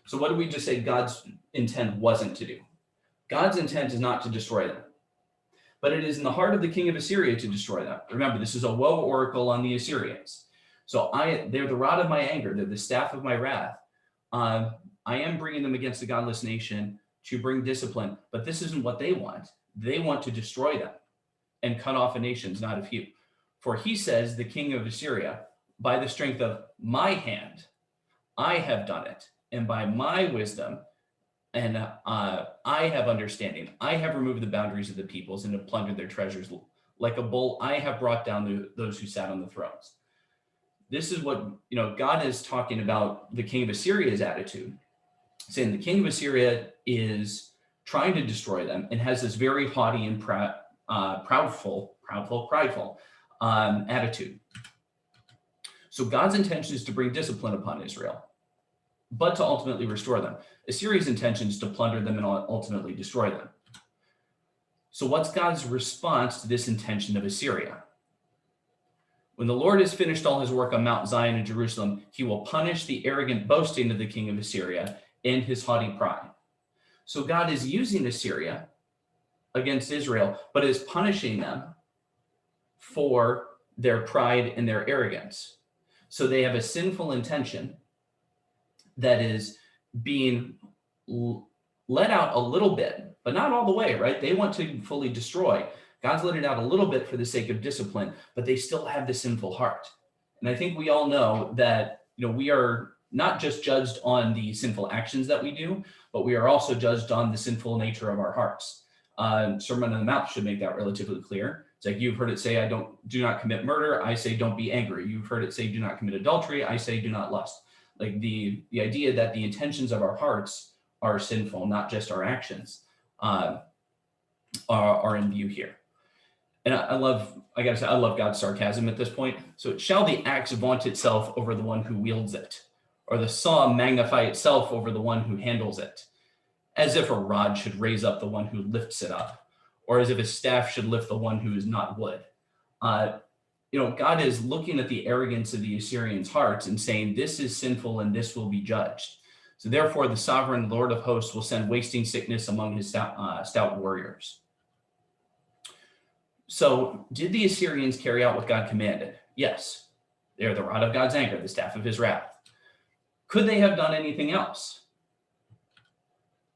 So what did we just say God's intent wasn't to do? God's intent is not to destroy them, but it is in the heart of the king of Assyria to destroy them. Remember, this is a woe oracle on the Assyrians. So they're the rod of my anger. They're the staff of my wrath. I am bringing them against the godless nation to bring discipline, but this isn't what they want. They want to destroy them and cut off a nations, not a few. For he says, the king of Assyria, by the strength of my hand, I have done it. And by my wisdom, and I have understanding, I have removed the boundaries of the peoples and have plundered their treasures. Like a bull, I have brought down those who sat on the thrones. This is what, God is talking about the king of Assyria's attitude, saying the king of Assyria is trying to destroy them and has this very haughty and prideful attitude. So God's intention is to bring discipline upon Israel, but to ultimately restore them. Assyria's intention is to plunder them and ultimately destroy them. So what's God's response to this intention of Assyria? When the Lord has finished all his work on Mount Zion and Jerusalem, he will punish the arrogant boasting of the king of Assyria and his haughty pride. So God is using Assyria against Israel, but is punishing them for their pride and their arrogance. So they have a sinful intention that is being let out a little bit, but not all the way, right? They want to fully destroy. God's let it out a little bit for the sake of discipline, but they still have the sinful heart. And I think we all know that, we are not just judged on the sinful actions that we do, but we are also judged on the sinful nature of our hearts. Sermon on the Mount should make that relatively clear. It's like, you've heard it say, do not commit murder. I say, don't be angry. You've heard it say, do not commit adultery. I say, do not lust. Like the idea that the intentions of our hearts are sinful, not just our actions, are in view here. And I love God's sarcasm at this point. So shall the axe vaunt itself over the one who wields it, or the saw magnify itself over the one who handles it? As if a rod should raise up the one who lifts it up, or as if a staff should lift the one who is not wood. God is looking at the arrogance of the Assyrians' hearts and saying, this is sinful and this will be judged. So therefore, the sovereign Lord of hosts will send wasting sickness among his stout warriors. So did the Assyrians carry out what God commanded? Yes. They are the rod of God's anger, the staff of his wrath. Could they have done anything else?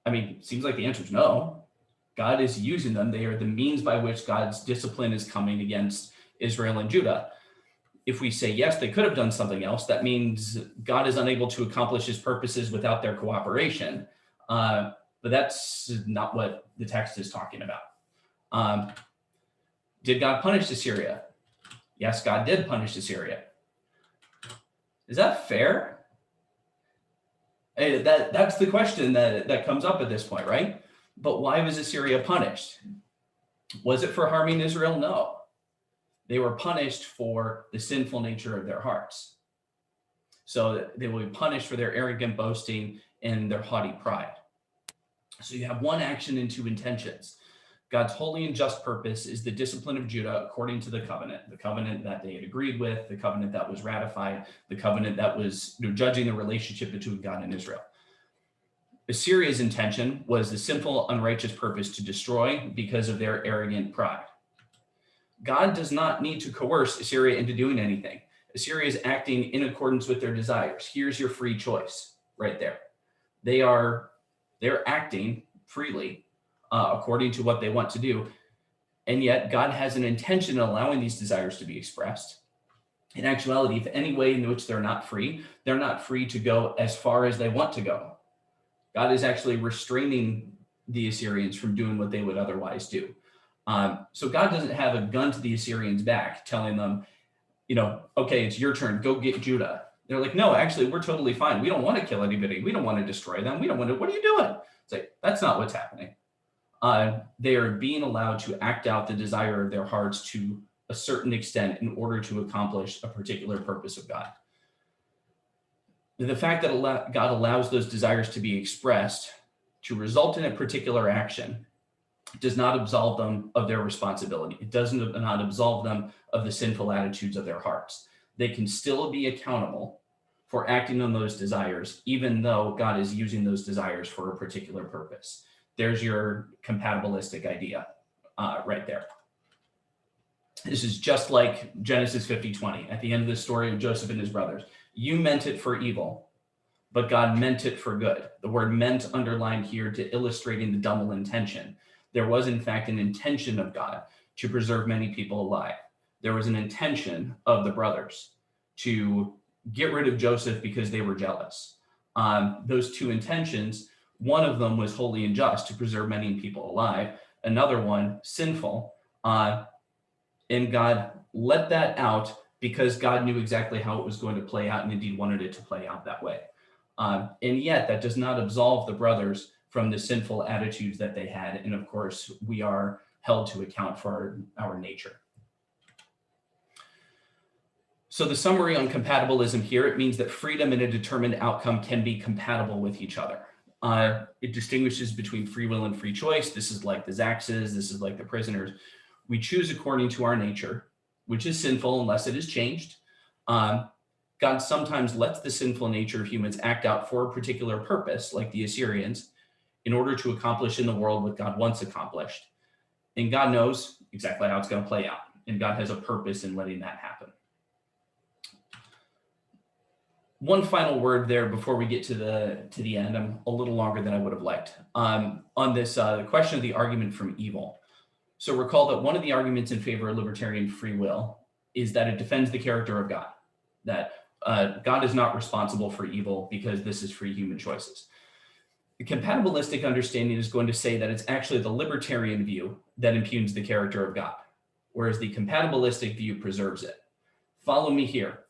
I mean, it seems like the answer is no. God is using them. They are the means by which God's discipline is coming against Israel and Judah. If we say, yes, they could have done something else, that means God is unable to accomplish his purposes without their cooperation. But that's not what the text is talking about. Did God punish Assyria? Yes, God did punish Assyria. Is that fair? That's the question that comes up at this point, right? But why was Assyria punished? Was it for harming Israel? No. They were punished for the sinful nature of their hearts. So they will be punished for their arrogant boasting and their haughty pride. So you have one action and two intentions. God's holy and just purpose is the discipline of Judah according to the covenant that they had agreed with, the covenant that was ratified, the covenant that was judging the relationship between God and Israel. Assyria's intention was the sinful, unrighteous purpose to destroy because of their arrogant pride. God does not need to coerce Assyria into doing anything. Assyria is acting in accordance with their desires. Here's your free choice right there. They're acting freely according to what they want to do. And yet God has an intention in allowing these desires to be expressed. In actuality, if any way in which they're not free to go as far as they want to go. God is actually restraining the Assyrians from doing what they would otherwise do. So God doesn't have a gun to the Assyrians' back telling them, okay, it's your turn, go get Judah. They're like, no, actually, we're totally fine. We don't want to kill anybody. We don't want to destroy them. What are you doing? It's like, that's not what's happening. They are being allowed to act out the desire of their hearts to a certain extent in order to accomplish a particular purpose of God. The fact that God allows those desires to be expressed to result in a particular action does not absolve them of their responsibility. It does not absolve them of the sinful attitudes of their hearts. They can still be accountable for acting on those desires, even though God is using those desires for a particular purpose. There's your compatibilistic idea right there. This is just like Genesis 50:20 at the end of the story of Joseph and his brothers. You meant it for evil, but God meant it for good. The word meant underlined here to illustrating the double intention. There was, in fact, an intention of God to preserve many people alive. There was an intention of the brothers to get rid of Joseph because they were jealous. Those two intentions, one of them was holy and just to preserve many people alive. Another one, sinful. And God let that out because God knew exactly how it was going to play out and indeed wanted it to play out that way. And yet that does not absolve the brothers from the sinful attitudes that they had. And of course, we are held to account for our nature. So the summary on compatibilism here, it means that freedom and a determined outcome can be compatible with each other. It distinguishes between free will and free choice. This is like the Zaxes, this is like the prisoners. We choose according to our nature, which is sinful unless it is changed. God sometimes lets the sinful nature of humans act out for a particular purpose, like the Assyrians, in order to accomplish in the world what God wants accomplished. And God knows exactly how it's going to play out. And God has a purpose in letting that happen. One final word there before we get to the end. I'm a little longer than I would have liked on this question of the argument from evil. So recall that one of the arguments in favor of libertarian free will is that it defends the character of God, that God is not responsible for evil because this is free human choices. The compatibilistic understanding is going to say that it's actually the libertarian view that impugns the character of God, whereas the compatibilistic view preserves it. Follow me here.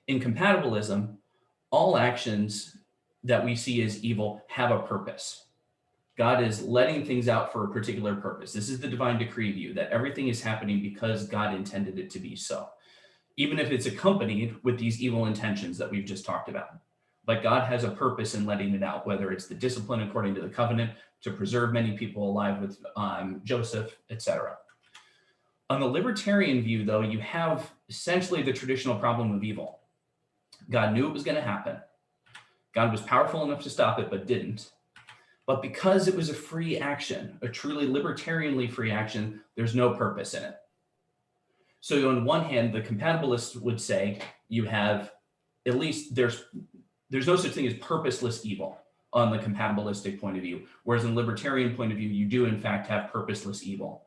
In compatibilism, all actions that we see as evil have a purpose. God is letting things out for a particular purpose. This is the divine decree view, that everything is happening because God intended it to be so, even if it's accompanied with these evil intentions that we've just talked about. But God has a purpose in letting it out, whether it's the discipline according to the covenant to preserve many people alive with Joseph, etc. On the libertarian view, though, you have essentially the traditional problem of evil. God knew it was going to happen. God was powerful enough to stop it, but didn't. But because it was a free action, a truly libertarianly free action, there's no purpose in it. So on one hand, the compatibilists would say you have, at least there's no such thing as purposeless evil on the compatibilistic point of view, whereas in libertarian point of view, you do in fact have purposeless evil,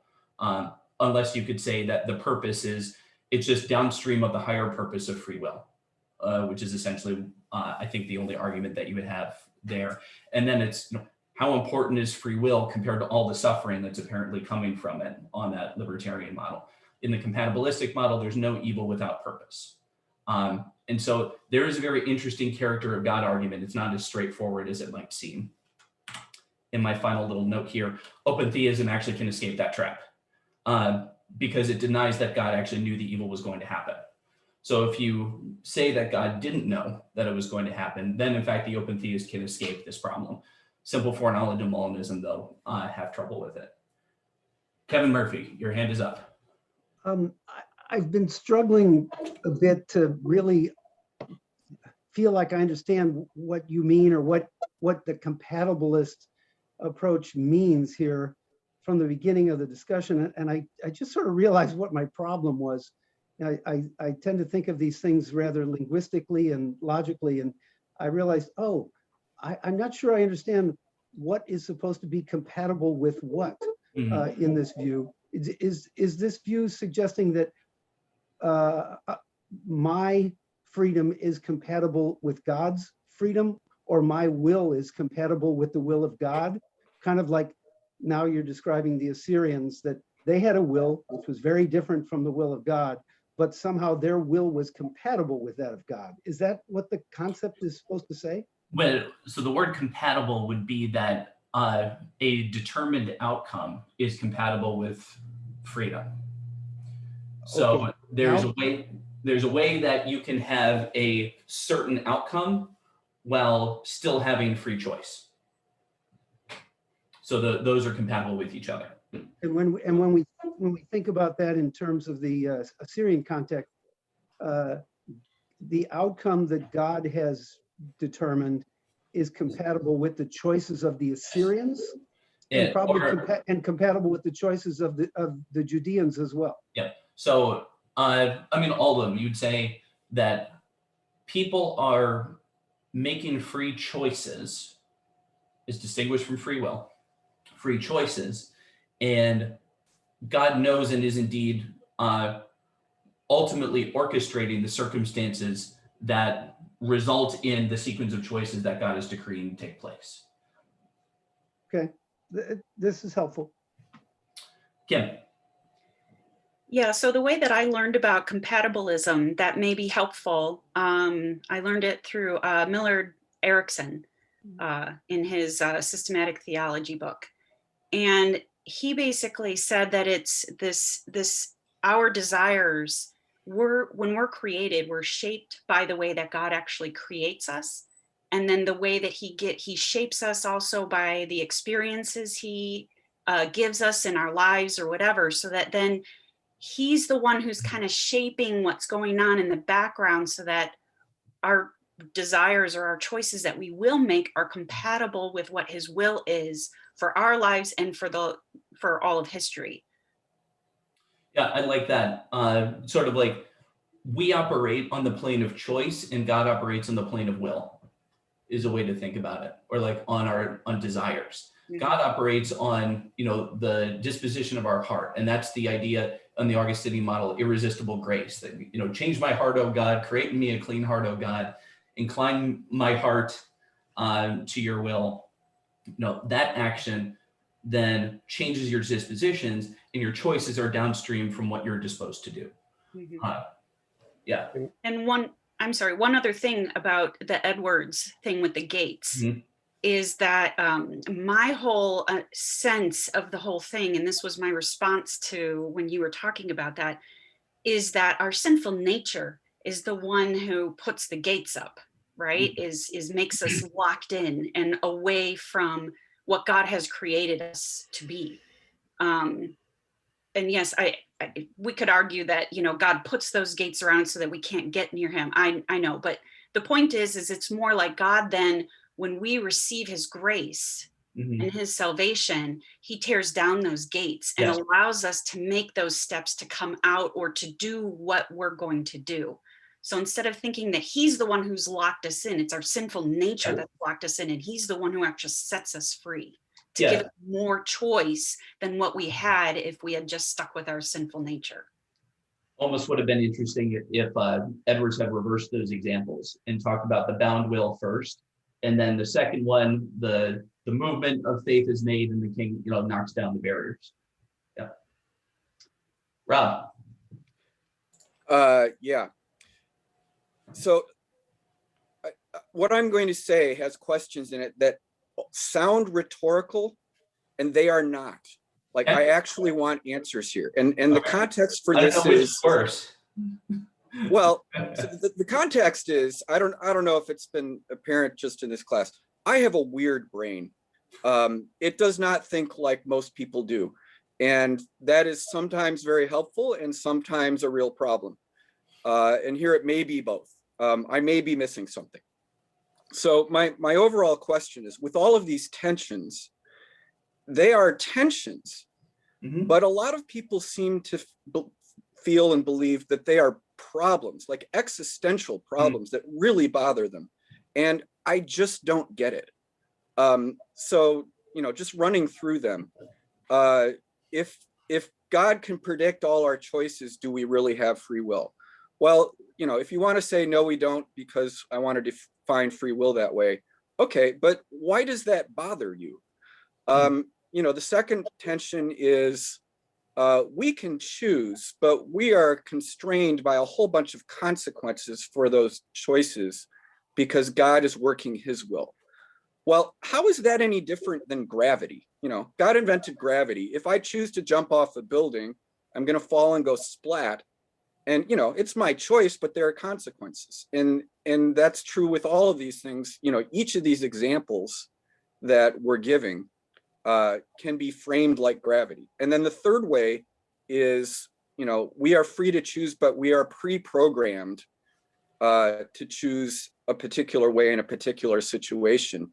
unless you could say that the purpose is, it's just downstream of the higher purpose of free will, which is essentially, I think, the only argument that you would have there. And then it's, how important is free will compared to all the suffering that's apparently coming from it on that libertarian model. In the compatibilistic model, there's no evil without purpose. And so there is a very interesting character of God argument. It's not as straightforward as it might seem. In my final little note here, open theism actually can escape that trap because it denies that God actually knew the evil was going to happen. So if you say that God didn't know that it was going to happen, then in fact, the open theist can escape this problem. Simple foreknowledge and Molinism, though, have trouble with it. Kevin Murphy, your hand is up. I've been struggling a bit to really feel like I understand what you mean, or what the compatibilist approach means here from the beginning of the discussion. And I just sort of realized what my problem was. I tend to think of these things rather linguistically and logically, and I realized, oh, I'm not sure I understand what is supposed to be compatible with what in this view. Is this view suggesting that my freedom is compatible with God's freedom, or my will is compatible with the will of God? Kind of like now you're describing the Assyrians, that they had a will which was very different from the will of God, but somehow their will was compatible with that of God. Is that what the concept is supposed to say? Well, so the word compatible would be that a determined outcome is compatible with freedom. So Okay. there's a way that you can have a certain outcome while still having free choice. So those are compatible with each other. And when we think about that in terms of the Assyrian context, the outcome that God has determined is compatible with the choices of the Assyrians, and probably compatible with the choices of the Judeans as well. Yeah. So I mean, all of them. You'd say that people are making free choices is distinguished from free will. Free choices, and God knows and is indeed ultimately orchestrating the circumstances that result in the sequence of choices that God is decreeing take place. Okay, this is helpful. Kim. Yeah, so the way that I learned about compatibilism that may be helpful, I learned it through Millard Erickson in his systematic theology book. And he basically said that it's this our desires when we're created, we're shaped by the way that God actually creates us. And then the way that he shapes us also by the experiences he gives us in our lives or whatever, so that then he's the one who's kind of shaping what's going on in the background so that our desires or our choices that we will make are compatible with what his will is for our lives and for all of history. Yeah, I like that. Sort of like we operate on the plane of choice and God operates on the plane of will is a way to think about it, or like on desires. Mm-hmm. God operates on, the disposition of our heart. And that's the idea on the Augustinian model, irresistible grace, that, change my heart, O God, create in me a clean heart, O God, incline my heart to your will. That action then changes your dispositions, and your choices are downstream from what you're disposed to do. Mm-hmm. Yeah. And one other thing about the Edwards thing with the gates, mm-hmm. is that my whole sense of the whole thing, and this was my response to when you were talking about that, is that our sinful nature is the one who puts the gates up, right? Mm-hmm. is makes us locked in and away from what God has created us to be. And yes, we could argue that, God puts those gates around so that we can't get near him. I know, but the point is it's more like God then, when we receive his grace, Mhm. and his salvation, he tears down those gates and Yes. allows us to make those steps to come out or to do what we're going to do. So instead of thinking that he's the one who's locked us in, it's our sinful nature Yeah. that's locked us in, and he's the one who actually sets us free to Yeah. give us more choice than what we had if we had just stuck with our sinful nature. Almost would have been interesting if Edwards had reversed those examples and talked about the bound will first, and then the second one, the movement of faith is made, and the king, knocks down the barriers. Yeah. Rob. Yeah. So what I'm going to say has questions in it that sound rhetorical, and they are not. Like, I actually want answers here. And the context for I don't this know which is, is worse. well, so the context is, I don't know if it's been apparent just in this class. I have a weird brain. It does not think like most people do. And that is sometimes very helpful and sometimes a real problem. And here it may be both. I may be missing something. So my overall question is, with all of these tensions, they are tensions, Mhm. but a lot of people seem to feel and believe that they are problems, like existential problems that really bother them. And I just don't get it. So, just running through them, if God can predict all our choices, do we really have free will? Well, if you want to say, no, we don't, because I want to define free will that way. Okay, but why does that bother you? The second tension is we can choose, but we are constrained by a whole bunch of consequences for those choices because God is working his will. Well, how is that any different than gravity? God invented gravity. If I choose to jump off a building, I'm going to fall and go splat. And, it's my choice, but there are consequences. And that's true with all of these things. Each of these examples that we're giving can be framed like gravity. And then the third way is, we are free to choose, but we are pre-programmed to choose a particular way in a particular situation.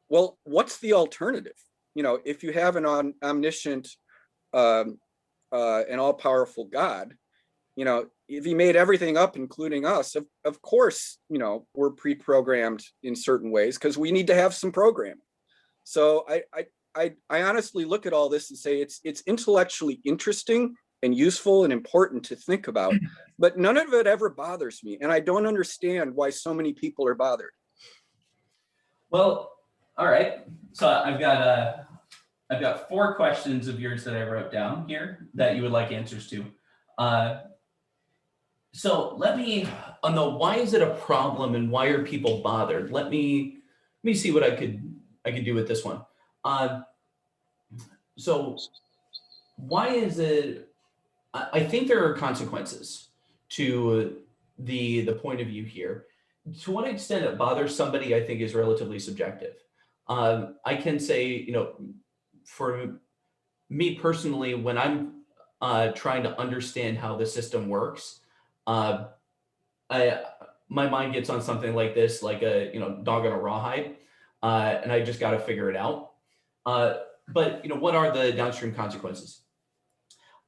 Well, what's the alternative? If you have an omniscient and all-powerful God, if he made everything up, including us, of course, we're pre-programmed in certain ways because we need to have some programming. So I honestly look at all this and say it's intellectually interesting and useful and important to think about, but none of it ever bothers me, and I don't understand why so many people are bothered. Well, all right. So I've got 4 questions of yours that I wrote down here that you would like answers to. So let me, on the why is it a problem and why are people bothered? Let me see what I could do with this one. So why is it? I think there are consequences to the point of view here. To what extent it bothers somebody, I think, is relatively subjective. I can say, for me personally, when I'm trying to understand how the system works, my mind gets on something like this, like a dog on a rawhide, and I just got to figure it out. But what are the downstream consequences?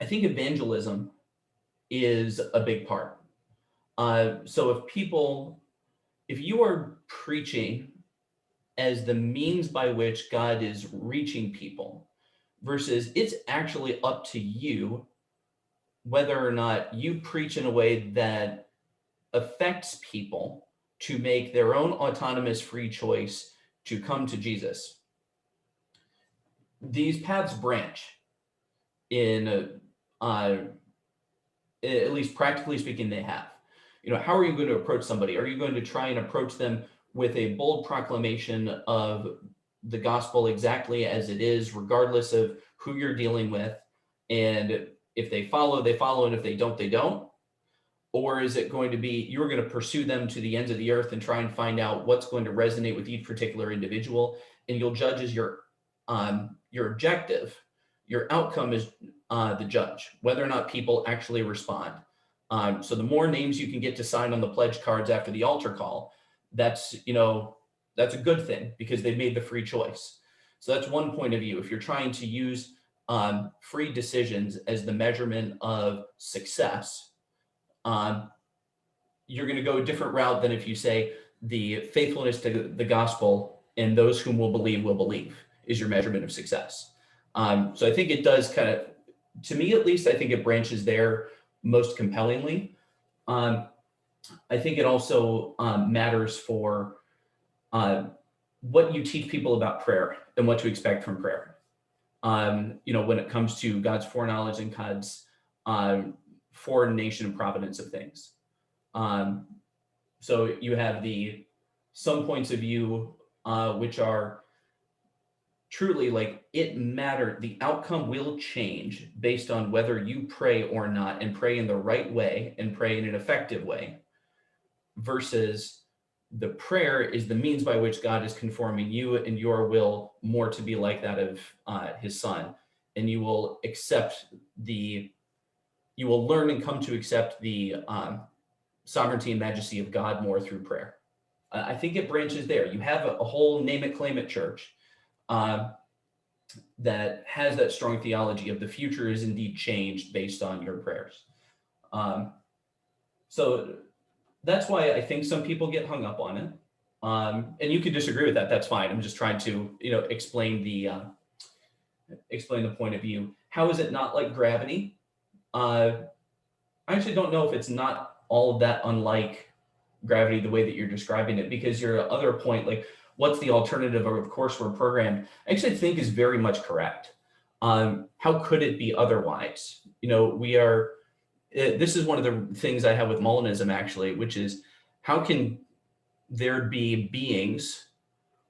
I think evangelism is a big part. So if you are preaching as the means by which God is reaching people, versus it's actually up to you whether or not you preach in a way that affects people to make their own autonomous free choice to come to Jesus. These paths branch in, at least practically speaking, they have. How are you going to approach somebody? Are you going to try and approach them with a bold proclamation of the gospel exactly as it is, regardless of who you're dealing with? And if they follow, they follow. And if they don't, they don't. Or is it going to be, you're going to pursue them to the ends of the earth and try and find out what's going to resonate with each particular individual? And you'll judge as your objective. Your outcome is the judge, whether or not people actually respond. So the more names you can get to sign on the pledge cards after the altar call, that's that's a good thing because they made the free choice. So that's one point of view. If you're trying to use free decisions as the measurement of success, you're going to go a different route than if you say the faithfulness to the gospel and those whom will believe is your measurement of success. So I think it does kind of, to me at least, I think it branches there most compellingly. I think it also matters for what you teach people about prayer and what to expect from prayer. When it comes to God's foreknowledge and God's foreordination and providence of things. So you have some points of view which are truly like it mattered. The outcome will change based on whether you pray or not, and pray in the right way and pray in an effective way, versus the prayer is the means by which God is conforming you and your will more to be like that of his son. And you will learn and come to accept the sovereignty and majesty of God more through prayer. I think it branches there. You have a whole name it, claim it church that has that strong theology of the future is indeed changed based on your prayers. So that's why I think some people get hung up on it. And you can disagree with that. That's fine. I'm just trying to, explain the point of view. How is it not like gravity? I actually don't know if it's not all of that unlike gravity the way that you're describing it, because your other point, like what's the alternative, or of course we're programmed, I actually think is very much correct. How could it be otherwise? This is one of the things I have with Molinism actually, which is how can there be beings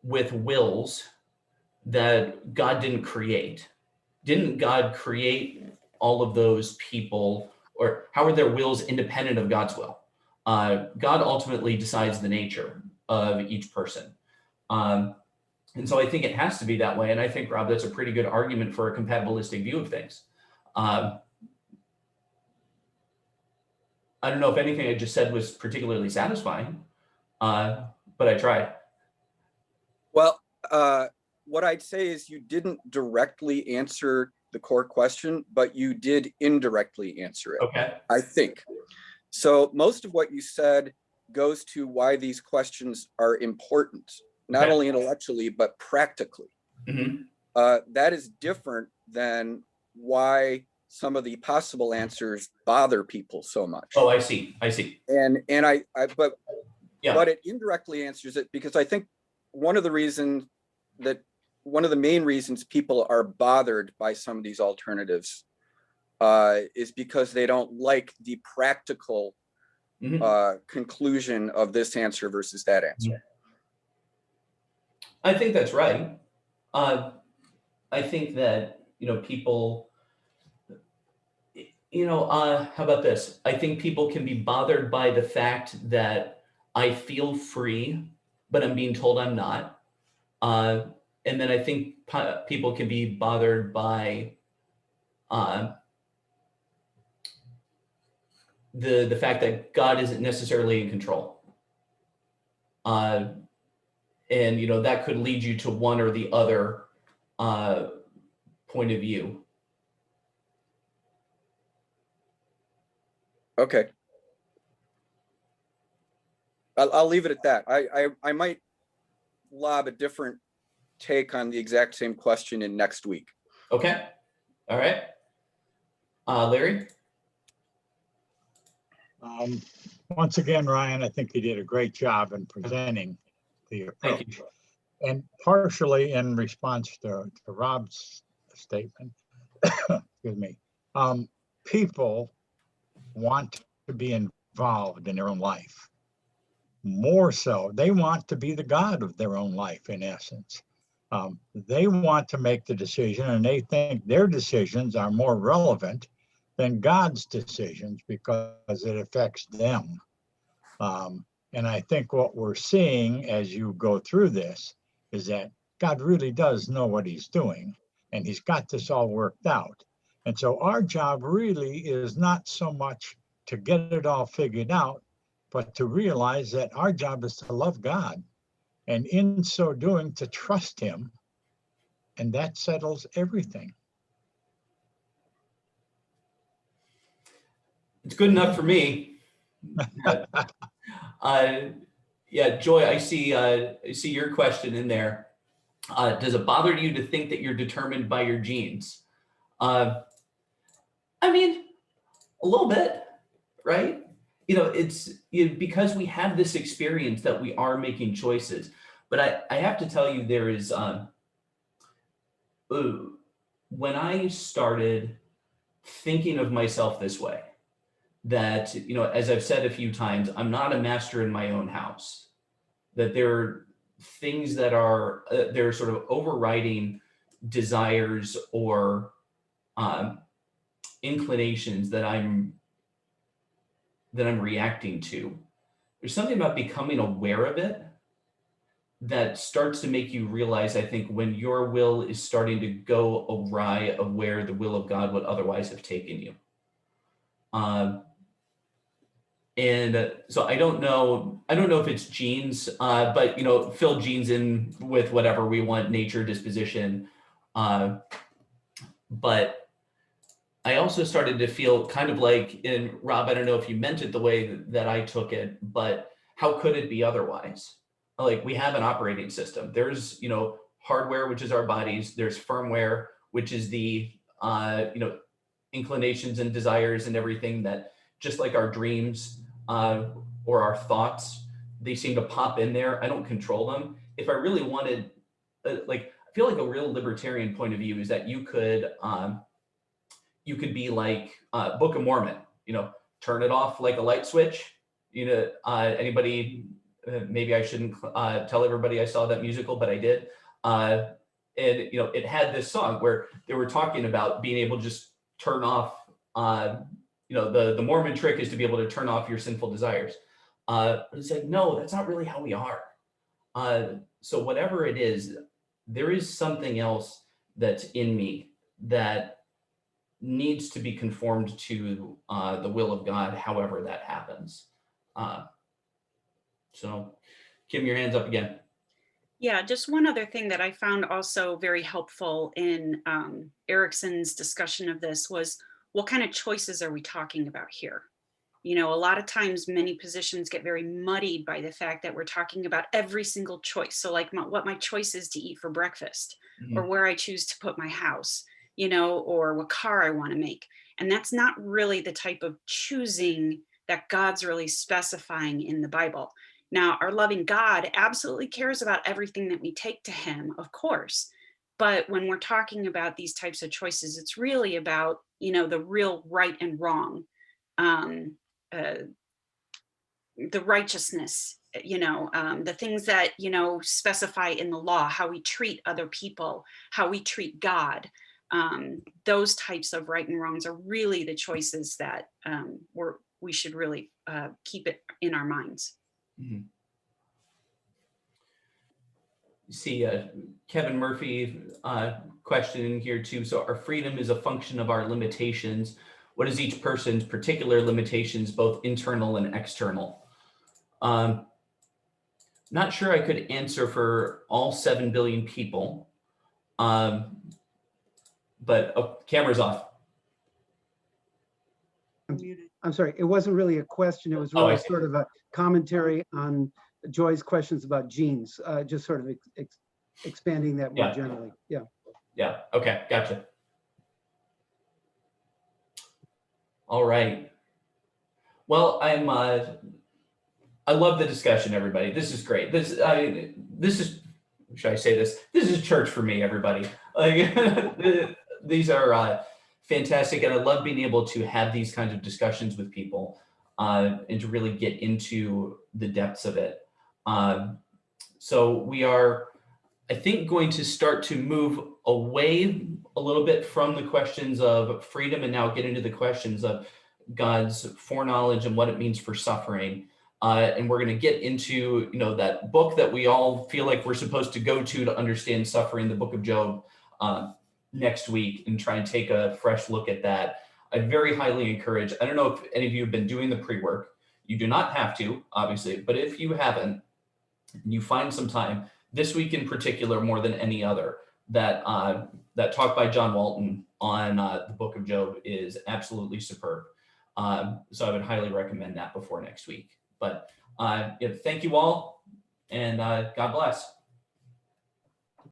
with wills that God didn't create? Didn't God create all of those people, or how are their wills independent of God's will? God ultimately decides the nature of each person. And so I think it has to be that way. And I think, Rob, that's a pretty good argument for a compatibilistic view of things. I don't know if anything I just said was particularly satisfying, but I tried. Well, what I'd say is you didn't directly answer the core question, but you did indirectly answer it. Okay. I think. So most of what you said goes to why these questions are important, not Okay. only intellectually, but practically. Mm-hmm. That is different than why some of the possible answers bother people so much. Oh, I see. And but Yeah. it indirectly answers it, because I think one of the main reasons people are bothered by some of these alternatives is because they don't like the practical conclusion of this answer versus that answer. I think that's right. I think that, people, how about this? I think people can be bothered by the fact that I feel free, but I'm being told I'm not. And then I think people can be bothered by the fact that God isn't necessarily in control. And, that could lead you to one or the other point of view. Okay. I'll leave it at that. I might lob a different take on the exact same question in next week. Okay. All right. Larry? Once again, Ryan, I think you did a great job in presenting the approach. Thank you. And partially in response to Rob's statement, excuse me, people want to be involved in their own life. More so, they want to be the God of their own life, in essence. They want to make the decision, and they think their decisions are more relevant than God's decisions because it affects them. And I think what we're seeing as you go through this is that God really does know what he's doing, and he's got this all worked out. And so our job really is not so much to get it all figured out, but to realize that our job is to love God and in so doing, to trust him. And that settles everything. It's good enough for me. Yeah, Joy, I see your question in there. Does it bother you to think that you're determined by your genes? I mean, a little bit, right? It's because we have this experience that we are making choices. But I have to tell you, there is, when I started thinking of myself this way, that, as I've said a few times, I'm not a master in my own house, that there are things that are, they're sort of overriding desires or inclinations that I'm reacting to. There's something about becoming aware of it that starts to make you realize, I think, when your will is starting to go awry of where the will of God would otherwise have taken you. And so I don't know if it's genes, but fill genes in with whatever we want, nature, disposition. But I also started to feel kind of like, and Rob, I don't know if you meant it the way that I took it, but how could it be otherwise? Like, we have an operating system. There's, hardware, which is our bodies. There's firmware, which is the, inclinations and desires and everything that, just like our dreams or our thoughts, they seem to pop in there. I don't control them. If I really wanted, I feel like a real libertarian point of view is that you could be like Book of Mormon, turn it off like a light switch. Anybody, maybe I shouldn't tell everybody I saw that musical, but I did. And it had this song where they were talking about being able to just turn off, the Mormon trick is to be able to turn off your sinful desires. It's like, no, that's not really how we are. So whatever it is, there is something else that's in me that needs to be conformed to the will of God, however that happens. So Kim, your hand's up again. Yeah, just one other thing that I found also very helpful in Erickson's discussion of this was, what kind of choices are we talking about here? A lot of times many positions get very muddied by the fact that we're talking about every single choice. So like what my choice is to eat for breakfast, or where I choose to put my house, or what car I want to make. And that's not really the type of choosing that God's really specifying in the Bible. Now, our loving God absolutely cares about everything that we take to him, of course. But when we're talking about these types of choices, it's really about, the real right and wrong, the righteousness, the things that, specify in the law, how we treat other people, how we treat God. Those types of right and wrongs are really the choices that we should really keep it in our minds. Mm-hmm. See Kevin Murphy question in here too. So our freedom is a function of our limitations. What is each person's particular limitations, both internal and external? Not sure I could answer for all 7 billion people, but camera's off. I'm sorry, it wasn't really a question. It was Oh, I really see. sort of a commentary on Joy's questions about genes, just sort of expanding that more Yeah. generally. Yeah. Yeah. Okay. Gotcha. All right. Well, I love the discussion, everybody. This is great. This is, should I say this? This is church for me, everybody. These are fantastic. And I love being able to have these kinds of discussions with people and to really get into the depths of it. So we are, I think, going to start to move away a little bit from the questions of freedom and now get into the questions of God's foreknowledge and what it means for suffering. And we're going to get into, that book that we all feel like we're supposed to go to understand suffering, the book of Job, next week, and try and take a fresh look at that. I very highly encourage, I don't know if any of you have been doing the pre-work. You do not have to, obviously, but if you haven't, and you find some time this week in particular, more than any other, that that talk by John Walton on the Book of Job is absolutely superb. So I would highly recommend that before next week. But thank you all, and God bless.